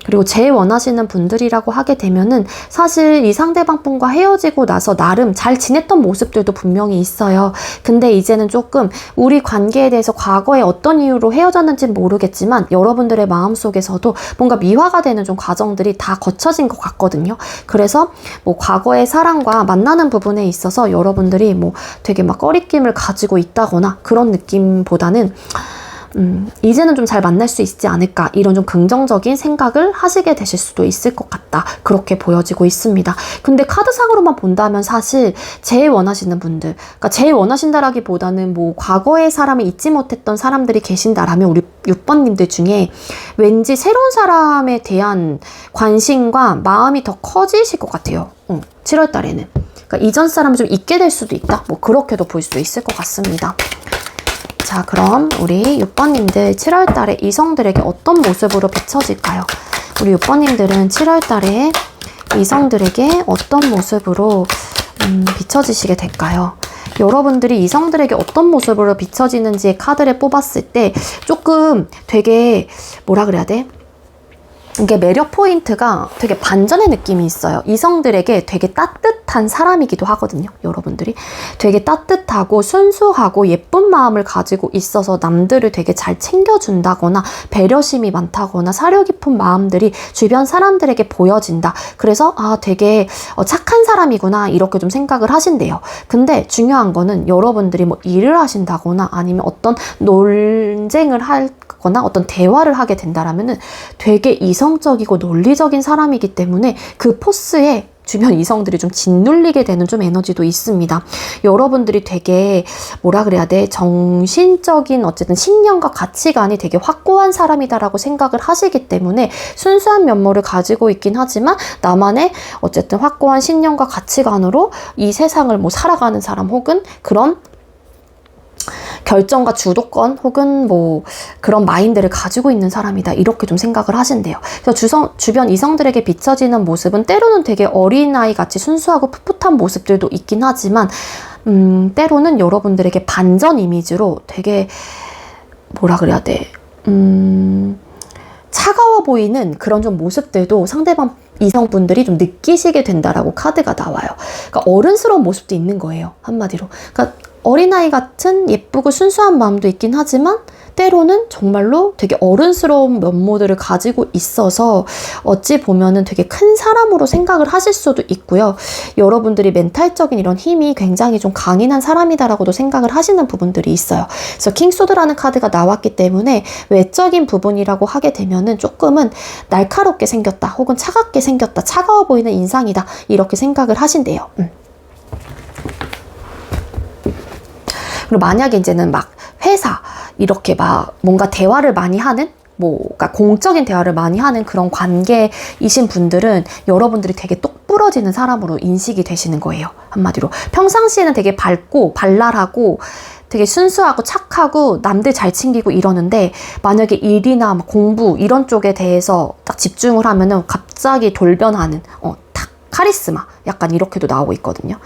Speaker 1: 그리고 제일 원하시는 분들이라고 하게 되면은 사실 이 상대방 분과 헤어지고 나서 나름 잘 지냈던 모습들도 분명히 있어요. 근데 이제는 조금 우리 관계에 대해서 과거에 어떤 이유로 헤어졌는지는 모르겠지만 여러분들의 마음속에서도 뭔가 미화가 되는 좀 과정들이 다 거쳐진 것 같거든요. 그래서 뭐 과거의 사랑과 만나는 부분에 있어서 여러분들이 뭐 되게 막 꺼리낌을 가지고 있다거나 그런 느낌보다는 이제는 좀 잘 만날 수 있지 않을까 이런 좀 긍정적인 생각을 하시게 되실 수도 있을 것 같다 그렇게 보여지고 있습니다. 근데 카드상으로만 본다면 사실 제일 원하시는 분들, 그러니까 제일 원하신다라기보다는 뭐 과거의 사람을 잊지 못했던 사람들이 계신다라면 우리 6번님들 중에 왠지 새로운 사람에 대한 관심과 마음이 더 커지실 것 같아요. 7월 달에는. 그러니까 이전 사람을 좀 잊게 될 수도 있다. 뭐 그렇게도 볼 수 있을 것 같습니다. 자, 그럼 우리 6번님들 7월 달에 이성들에게 어떤 모습으로 비춰질까요? 우리 6번님들은 7월 달에 이성들에게 어떤 모습으로 비춰지시게 될까요? 여러분들이 이성들에게 어떤 모습으로 비춰지는지의 카드를 뽑았을 때 조금 되게 뭐라 그래야 돼? 이게 매력 포인트가 되게 반전의 느낌이 있어요. 이성들에게 되게 따뜻한 사람이기도 하거든요. 여러분들이 되게 따뜻하고 순수하고 예쁜 마음을 가지고 있어서 남들을 되게 잘 챙겨준다거나 배려심이 많다거나 사려 깊은 마음들이 주변 사람들에게 보여진다. 그래서 되게 착한 사람이구나 이렇게 좀 생각을 하신대요. 근데 중요한 거는 여러분들이 뭐 일을 하신다거나 아니면 어떤 논쟁을 하거나 어떤 대화를 하게 된다라면은 되게 이성적이고 논리적인 사람이기 때문에 그 포스에 주변 이성들이 좀 짓눌리게 되는 좀 에너지도 있습니다. 여러분들이 되게 뭐라 그래야 돼? 정신적인 어쨌든 신념과 가치관이 되게 확고한 사람이다라고 생각을 하시기 때문에 순수한 면모를 가지고 있긴 하지만 나만의 어쨌든 확고한 신념과 가치관으로 이 세상을 뭐 살아가는 사람 혹은 그런 결정과 주도권 혹은 뭐 그런 마인드를 가지고 있는 사람이다 이렇게 좀 생각을 하신대요. 그래서 주변 이성들에게 비춰지는 모습은 때로는 되게 어린아이 같이 순수하고 풋풋한 모습들도 있긴 하지만 때로는 여러분들에게 반전 이미지로 되게 뭐라 그래야 돼? 차가워 보이는 그런 좀 모습들도 상대방 이성분들이 좀 느끼시게 된다라고 카드가 나와요. 그러니까 어른스러운 모습도 있는 거예요. 한마디로. 그러니까 어린아이 같은 예쁘고 순수한 마음도 있긴 하지만 때로는 정말로 되게 어른스러운 면모들을 가지고 있어서 어찌 보면은 되게 큰 사람으로 생각을 하실 수도 있고요. 여러분들이 멘탈적인 이런 힘이 굉장히 좀 강인한 사람이다라고도 생각을 하시는 부분들이 있어요. 그래서 킹소드라는 카드가 나왔기 때문에 외적인 부분이라고 하게 되면은 조금은 날카롭게 생겼다, 혹은 차갑게 생겼다, 차가워 보이는 인상이다, 이렇게 생각을 하신대요. 그리고 만약에 이제는 막 회사, 이렇게 막 뭔가 대화를 많이 하는, 그러니까 공적인 대화를 많이 하는 그런 관계이신 분들은 여러분들이 되게 똑부러지는 사람으로 인식이 되시는 거예요. 한마디로. 평상시에는 되게 밝고 발랄하고 되게 순수하고 착하고 남들 잘 챙기고 이러는데, 만약에 일이나 공부 이런 쪽에 대해서 딱 집중을 하면은 갑자기 돌변하는, 탁 카리스마, 약간 이렇게도 나오고 있거든요.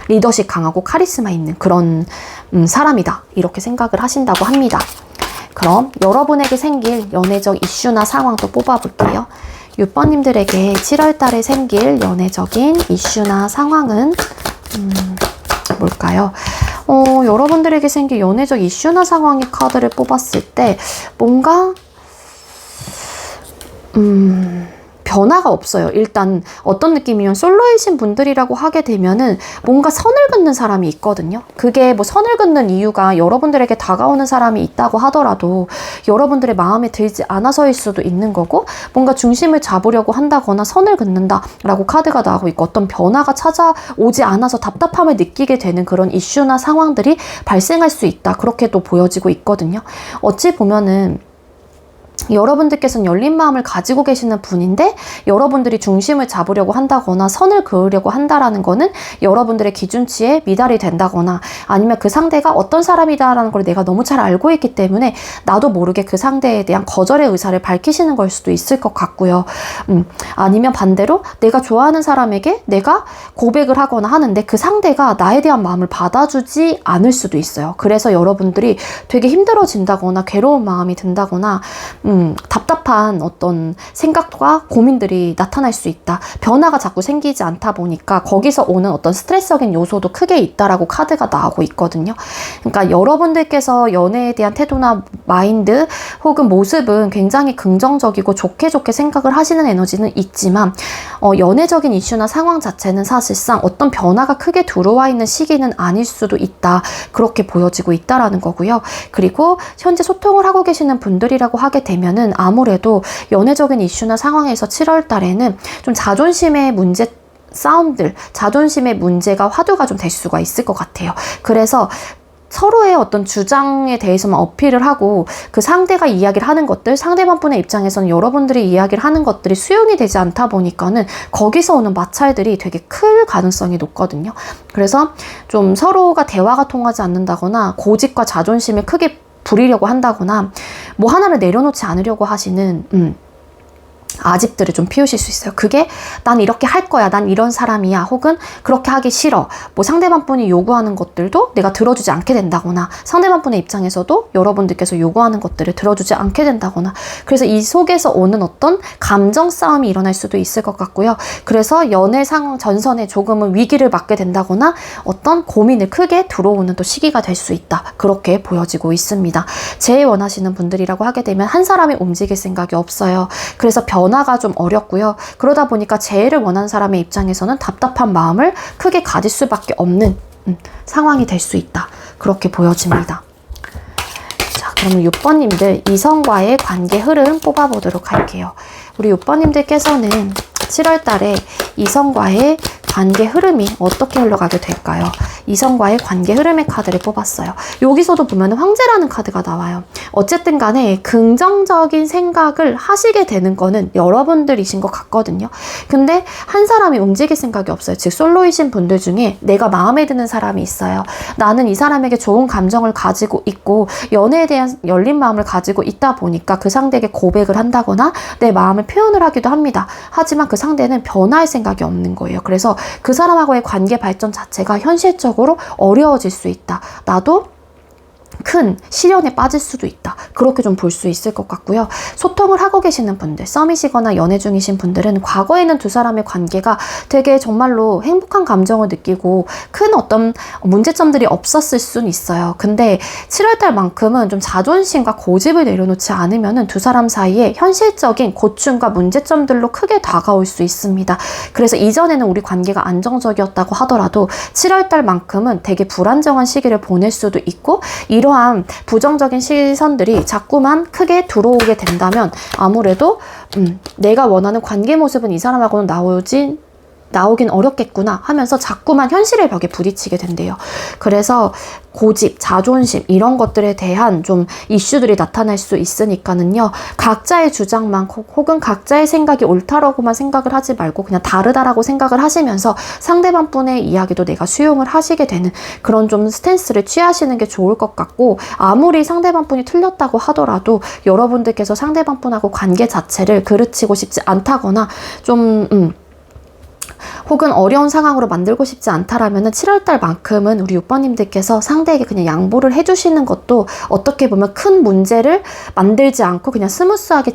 Speaker 1: 리더십 강하고 카리스마 있는 그런 사람이다, 이렇게 생각을 하신다고 합니다. 그럼 여러분에게 생길 연애적 이슈나 상황도 뽑아볼게요. 6번님들에게 7월달에 생길 연애적인 이슈나 상황은 뭘까요? 여러분들에게 생길 연애적 이슈나 상황의 카드를 뽑았을 때 뭔가 변화가 없어요. 일단 어떤 느낌이면 솔로이신 분들이라고 하게 되면은 뭔가 선을 긋는 사람이 있거든요. 그게 뭐 선을 긋는 이유가 여러분들에게 다가오는 사람이 있다고 하더라도 여러분들의 마음에 들지 않아서일 수도 있는 거고, 뭔가 중심을 잡으려고 한다거나 선을 긋는다라고 카드가 나오고 있고, 어떤 변화가 찾아오지 않아서 답답함을 느끼게 되는 그런 이슈나 상황들이 발생할 수 있다, 그렇게 또 보여지고 있거든요. 어찌 보면은 여러분들께서는 열린 마음을 가지고 계시는 분인데, 여러분들이 중심을 잡으려고 한다거나 선을 그으려고 한다라는 거는 여러분들의 기준치에 미달이 된다거나, 아니면 그 상대가 어떤 사람이다라는 걸 내가 너무 잘 알고 있기 때문에 나도 모르게 그 상대에 대한 거절의 의사를 밝히시는 걸 수도 있을 것 같고요. 아니면 반대로 내가 좋아하는 사람에게 내가 고백을 하거나 하는데 그 상대가 나에 대한 마음을 받아주지 않을 수도 있어요. 그래서 여러분들이 되게 힘들어진다거나 괴로운 마음이 든다거나 답답한 어떤 생각과 고민들이 나타날 수 있다. 변화가 자꾸 생기지 않다 보니까 거기서 오는 어떤 스트레스적인 요소도 크게 있다라고 카드가 나오고 있거든요. 그러니까 여러분들께서 연애에 대한 태도나 마인드 혹은 모습은 굉장히 긍정적이고 좋게 생각을 하시는 에너지는 있지만, 연애적인 이슈나 상황 자체는 사실상 어떤 변화가 크게 들어와 있는 시기는 아닐 수도 있다, 그렇게 보여지고 있다라는 거고요. 그리고 현재 소통을 하고 계시는 분들이라고 하게 되면은 아무래도 연애적인 이슈나 상황에서 7월 달에는 좀 자존심의 문제, 싸움들, 자존심의 문제가 화두가 좀 될 수가 있을 것 같아요. 그래서 서로의 어떤 주장에 대해서만 어필을 하고 그 상대가 이야기를 하는 것들, 상대방 분의 입장에서는 여러분들이 이야기를 하는 것들이 수용이 되지 않다 보니까는 거기서 오는 마찰들이 되게 클 가능성이 높거든요. 그래서 좀 서로가 대화가 통하지 않는다거나 고집과 자존심을 크게 부리려고 한다거나 뭐 하나를 내려놓지 않으려고 하시는 아집들을 좀 피우실 수 있어요. 그게 난 이렇게 할 거야, 난 이런 사람이야, 혹은 그렇게 하기 싫어, 뭐 상대방 분이 요구하는 것들도 내가 들어주지 않게 된다거나, 상대방 분의 입장에서도 여러분들께서 요구하는 것들을 들어주지 않게 된다거나, 그래서 이 속에서 오는 어떤 감정 싸움이 일어날 수도 있을 것 같고요. 그래서 연애 상황 전선에 조금은 위기를 맞게 된다거나 어떤 고민을 크게 들어오는 또 시기가 될 수 있다, 그렇게 보여지고 있습니다. 제일 원하시는 분들이라고 하게 되면 한 사람이 움직일 생각이 없어요. 그래서 변화가 좀 어렵고요. 그러다 보니까 재해를 원하는 사람의 입장에서는 답답한 마음을 크게 가질 수밖에 없는 상황이 될 수 있다, 그렇게 보여집니다. 자, 그러면 6번님들 이성과의 관계 흐름 뽑아보도록 할게요. 우리 6번님들께서는 7월 달에 이성과의 관계 흐름이 어떻게 흘러가게 될까요? 이성과의 관계 흐름의 카드를 뽑았어요. 여기서도 보면 황제라는 카드가 나와요. 어쨌든 간에 긍정적인 생각을 하시게 되는 거는 여러분들이신 것 같거든요. 근데 한 사람이 움직일 생각이 없어요. 즉 솔로이신 분들 중에 내가 마음에 드는 사람이 있어요. 나는 이 사람에게 좋은 감정을 가지고 있고 연애에 대한 열린 마음을 가지고 있다 보니까 그 상대에게 고백을 한다거나 내 마음을 표현을 하기도 합니다. 하지만 그 상대는 변화할 생각이 없는 거예요. 그래서 그 사람하고의 관계 발전 자체가 현실적으로 어려워질 수 있다. 나도 큰 시련에 빠질 수도 있다. 그렇게 좀 볼 수 있을 것 같고요. 소통을 하고 계시는 분들, 썸이시거나 연애 중이신 분들은 과거에는 두 사람의 관계가 되게 정말로 행복한 감정을 느끼고 큰 어떤 문제점들이 없었을 수는 있어요. 근데 7월달만큼은 좀 자존심과 고집을 내려놓지 않으면은 두 사람 사이에 현실적인 고충과 문제점들로 크게 다가올 수 있습니다. 그래서 이전에는 우리 관계가 안정적이었다고 하더라도 7월달만큼은 되게 불안정한 시기를 보낼 수도 있고, 이러한 부정적인 시선들이 자꾸만 크게 들어오게 된다면 아무래도 내가 원하는 관계 모습은 이 사람하고는 나오긴 어렵겠구나 하면서 자꾸만 현실의 벽에 부딪히게 된대요. 그래서 고집, 자존심 이런 것들에 대한 좀 이슈들이 나타날 수 있으니까는요. 각자의 주장만 혹은 각자의 생각이 옳다라고만 생각을 하지 말고 그냥 다르다라고 생각을 하시면서 상대방분의 이야기도 내가 수용을 하시게 되는 그런 좀 스탠스를 취하시는 게 좋을 것 같고, 아무리 상대방분이 틀렸다고 하더라도 여러분들께서 상대방분하고 관계 자체를 그르치고 싶지 않다거나 좀 혹은 어려운 상황으로 만들고 싶지 않다라면은 7월달만큼은 우리 6번님들께서 상대에게 그냥 양보를 해주시는 것도 어떻게 보면 큰 문제를 만들지 않고 그냥 스무스하게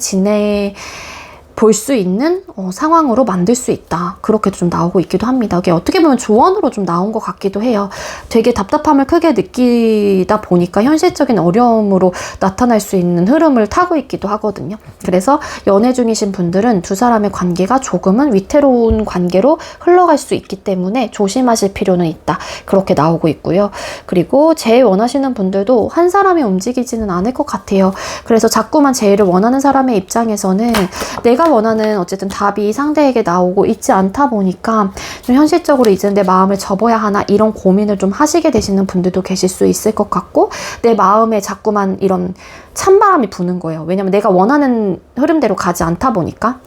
Speaker 1: 볼 수 있는 상황으로 만들 수 있다. 그렇게도 좀 나오고 있기도 합니다. 이게 어떻게 보면 조언으로 좀 나온 것 같기도 해요. 되게 답답함을 크게 느끼다 보니까 현실적인 어려움으로 나타날 수 있는 흐름을 타고 있기도 하거든요. 그래서 연애 중이신 분들은 두 사람의 관계가 조금은 위태로운 관계로 흘러갈 수 있기 때문에 조심하실 필요는 있다. 그렇게 나오고 있고요. 그리고 제일 원하시는 분들도 한 사람이 움직이지는 않을 것 같아요. 그래서 자꾸만 제일을 원하는 사람의 입장에서는 내가 원하는 어쨌든 답이 상대에게 나오고 있지 않다 보니까 좀 현실적으로 이제 내 마음을 접어야 하나 이런 고민을 좀 하시게 되시는 분들도 계실 수 있을 것 같고, 내 마음에 자꾸만 이런 찬바람이 부는 거예요. 왜냐면 내가 원하는 흐름대로 가지 않다 보니까.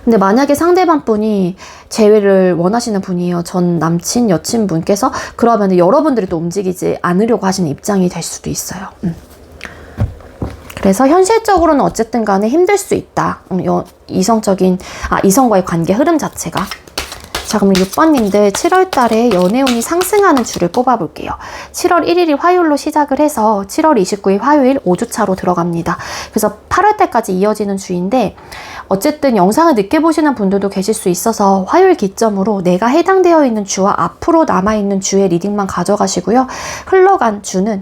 Speaker 1: 근데 만약에 상대방 분이 재회를 원하시는 분이에요. 전 남친, 여친분께서. 그러면 여러분들이 또 움직이지 않으려고 하시는 입장이 될 수도 있어요. 그래서 현실적으로는 어쨌든 간에 힘들 수 있다. 이성과의 관계 흐름 자체가. 자, 그럼 6번님들 7월 달에 연애운이 상승하는 주를 뽑아볼게요. 7월 1일이 화요일로 시작을 해서 7월 29일 화요일 5주차로 들어갑니다. 그래서 8월 달까지 이어지는 주인데, 어쨌든 영상을 늦게 보시는 분들도 계실 수 있어서 화요일 기점으로 내가 해당되어 있는 주와 앞으로 남아있는 주의 리딩만 가져가시고요.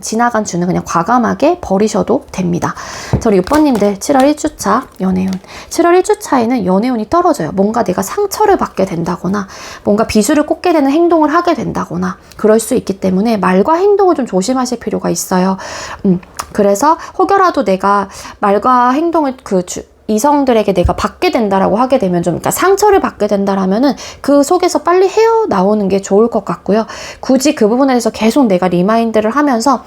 Speaker 1: 지나간 주는 그냥 과감하게 버리셔도 됩니다. 저희 6번님들 7월 1주차 연애운. 7월 1주차에는 연애운이 떨어져요. 뭔가 내가 상처를 받게 된다거나 뭔가 비수를 꽂게 되는 행동을 하게 된다거나 그럴 수 있기 때문에 말과 행동을 좀 조심하실 필요가 있어요. 그래서 혹여라도 내가 말과 행동을 이성들에게 내가 받게 된다라고 하게 되면 그러니까 상처를 받게 된다라면은 그 속에서 빨리 헤어나오는 게 좋을 것 같고요. 굳이 그 부분에 대해서 계속 내가 리마인드를 하면서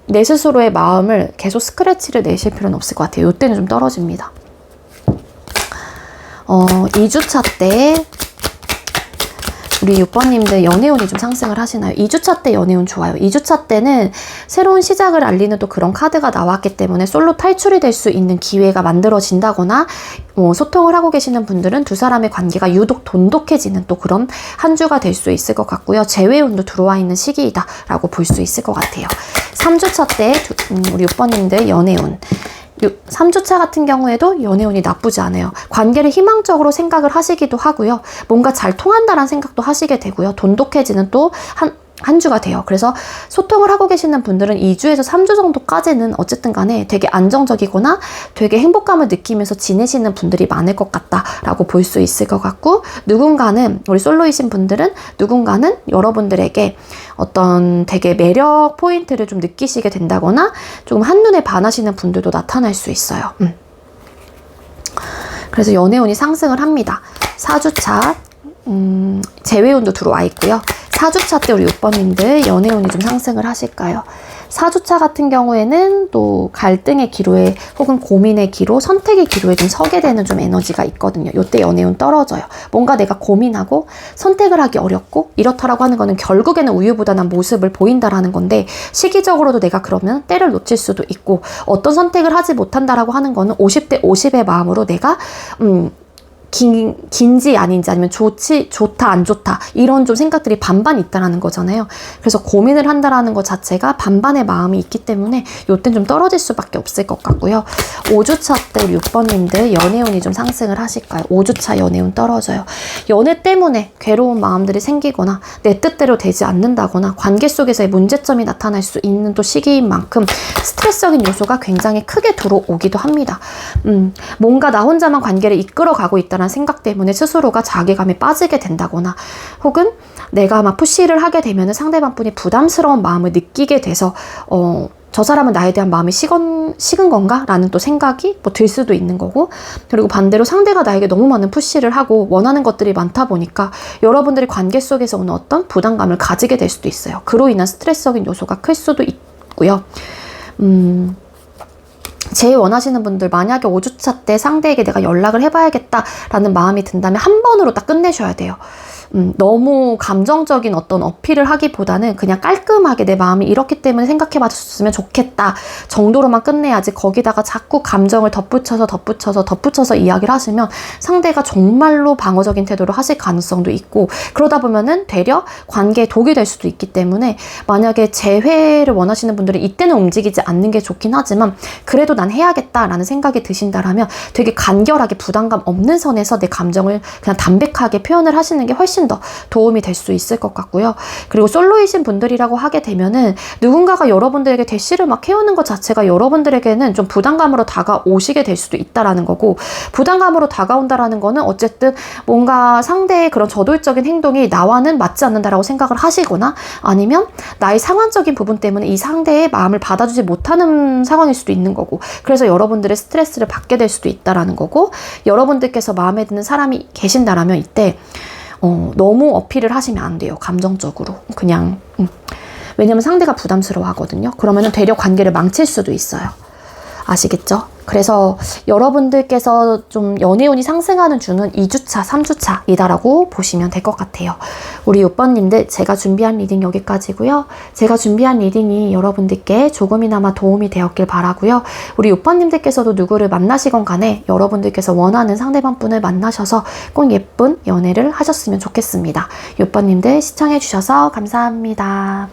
Speaker 1: 내 스스로의 마음을 계속 스크래치를 내실 필요는 없을 것 같아요. 이때는 좀 떨어집니다. 2주차 때 우리 6번님들 연애운이 좀 상승을 하시나요? 2주차 때 연애운 좋아요. 2주차 때는 새로운 시작을 알리는 또 그런 카드가 나왔기 때문에 솔로 탈출이 될 수 있는 기회가 만들어진다거나 소통을 하고 계시는 분들은 두 사람의 관계가 유독 돈독해지는 또 그런 한 주가 될 수 있을 것 같고요. 재회운도 들어와 있는 시기이다 라고 볼 수 있을 것 같아요. 3주차 때 우리 6번님들 연애운 3주차 같은 경우에도 연애운이 나쁘지 않아요. 관계를 희망적으로 생각을 하시기도 하고요. 뭔가 잘 통한다라는 생각도 하시게 되고요. 돈독해지는 또 한 주가 돼요. 그래서 소통을 하고 계시는 분들은 2주에서 3주 정도까지는 어쨌든 간에 되게 안정적이거나 되게 행복감을 느끼면서 지내시는 분들이 많을 것 같다라고 볼 수 있을 것 같고, 누군가는 우리 솔로이신 분들은 누군가는 여러분들에게 어떤 되게 매력 포인트를 좀 느끼시게 된다거나 조금 한눈에 반하시는 분들도 나타날 수 있어요. 그래서 연애운이 상승을 합니다. 4주차 재회운도 들어와 있고요. 4주차 때 우리 6번님들 연애운이 좀 상승을 하실까요? 4주차 같은 경우에는 또 갈등의 기로에 혹은 고민의 기로, 선택의 기로에 좀 서게 되는 좀 에너지가 있거든요. 이때 연애운 떨어져요. 뭔가 내가 고민하고 선택을 하기 어렵고 이렇다라고 하는 거는 결국에는 우유부단한 모습을 보인다라는 건데, 시기적으로도 내가 그러면 때를 놓칠 수도 있고, 어떤 선택을 하지 못한다라고 하는 거는 50대 50의 마음으로 내가 긴지 아닌지 아니면 좋다 안 좋다 이런 좀 생각들이 반반 있다라는 거잖아요. 그래서 고민을 한다라는 것 자체가 반반의 마음이 있기 때문에 요땐 좀 떨어질 수밖에 없을 것 같고요. 5주차 때 우리 6번님들 연애운이 좀 상승을 하실까요? 5주차 연애운 떨어져요. 연애 때문에 괴로운 마음들이 생기거나 내 뜻대로 되지 않는다거나 관계 속에서의 문제점이 나타날 수 있는 또 시기인 만큼 스트레스적인 요소가 굉장히 크게 들어오기도 합니다. 뭔가 나 혼자만 관계를 이끌어가고 있다는 생각 때문에 스스로가 자괴감에 빠지게 된다거나 혹은 내가 막 푸시를 하게 되면 상대방 분이 부담스러운 마음을 느끼게 돼서 저 사람은 나에 대한 마음이 식은 건가? 라는 또 생각이 뭐 들 수도 있는 거고, 그리고 반대로 상대가 나에게 너무 많은 푸시를 하고 원하는 것들이 많다 보니까 여러분들이 관계 속에서 오는 어떤 부담감을 가지게 될 수도 있어요. 그로 인한 스트레스적인 요소가 클 수도 있고요. 제일 원하시는 분들, 만약에 5주차 때 상대에게 내가 연락을 해봐야겠다라는 마음이 든다면 한 번으로 딱 끝내셔야 돼요. 너무 감정적인 어떤 어필을 하기보다는 그냥 깔끔하게 내 마음이 이렇기 때문에 생각해봤으면 좋겠다 정도로만 끝내야지, 거기다가 자꾸 감정을 덧붙여서 이야기를 하시면 상대가 정말로 방어적인 태도를 하실 가능성도 있고, 그러다 보면은 되려 관계에 독이 될 수도 있기 때문에 만약에 재회를 원하시는 분들은 이때는 움직이지 않는 게 좋긴 하지만 그래도 난 해야겠다라는 생각이 드신다라면 되게 간결하게 부담감 없는 선에서 내 감정을 그냥 담백하게 표현을 하시는 게 훨씬 더 도움이 될 수 있을 것 같고요. 그리고 솔로이신 분들이라고 하게 되면은 누군가가 여러분들에게 대시를 막 해오는 것 자체가 여러분들에게는 좀 부담감으로 다가오시게 될 수도 있다라는 거고, 부담감으로 다가온다라는 거는 어쨌든 뭔가 상대의 그런 저돌적인 행동이 나와는 맞지 않는다라고 생각을 하시거나 아니면 나의 상황적인 부분 때문에 이 상대의 마음을 받아주지 못하는 상황일 수도 있는 거고, 그래서 여러분들의 스트레스를 받게 될 수도 있다라는 거고, 여러분들께서 마음에 드는 사람이 계신다라면 이때 너무 어필을 하시면 안 돼요. 감정적으로. 그냥 왜냐면 상대가 부담스러워 하거든요. 그러면은 되려 관계를 망칠 수도 있어요. 아시겠죠? 그래서 여러분들께서 좀 연애운이 상승하는 주는 2주차, 3주차이다라고 보시면 될 것 같아요. 우리 6번님들, 제가 준비한 리딩 여기까지고요. 제가 준비한 리딩이 여러분들께 조금이나마 도움이 되었길 바라고요. 우리 6번님들께서도 누구를 만나시건 간에 여러분들께서 원하는 상대방분을 만나셔서 꼭 예쁜 연애를 하셨으면 좋겠습니다. 6번님들 시청해주셔서 감사합니다.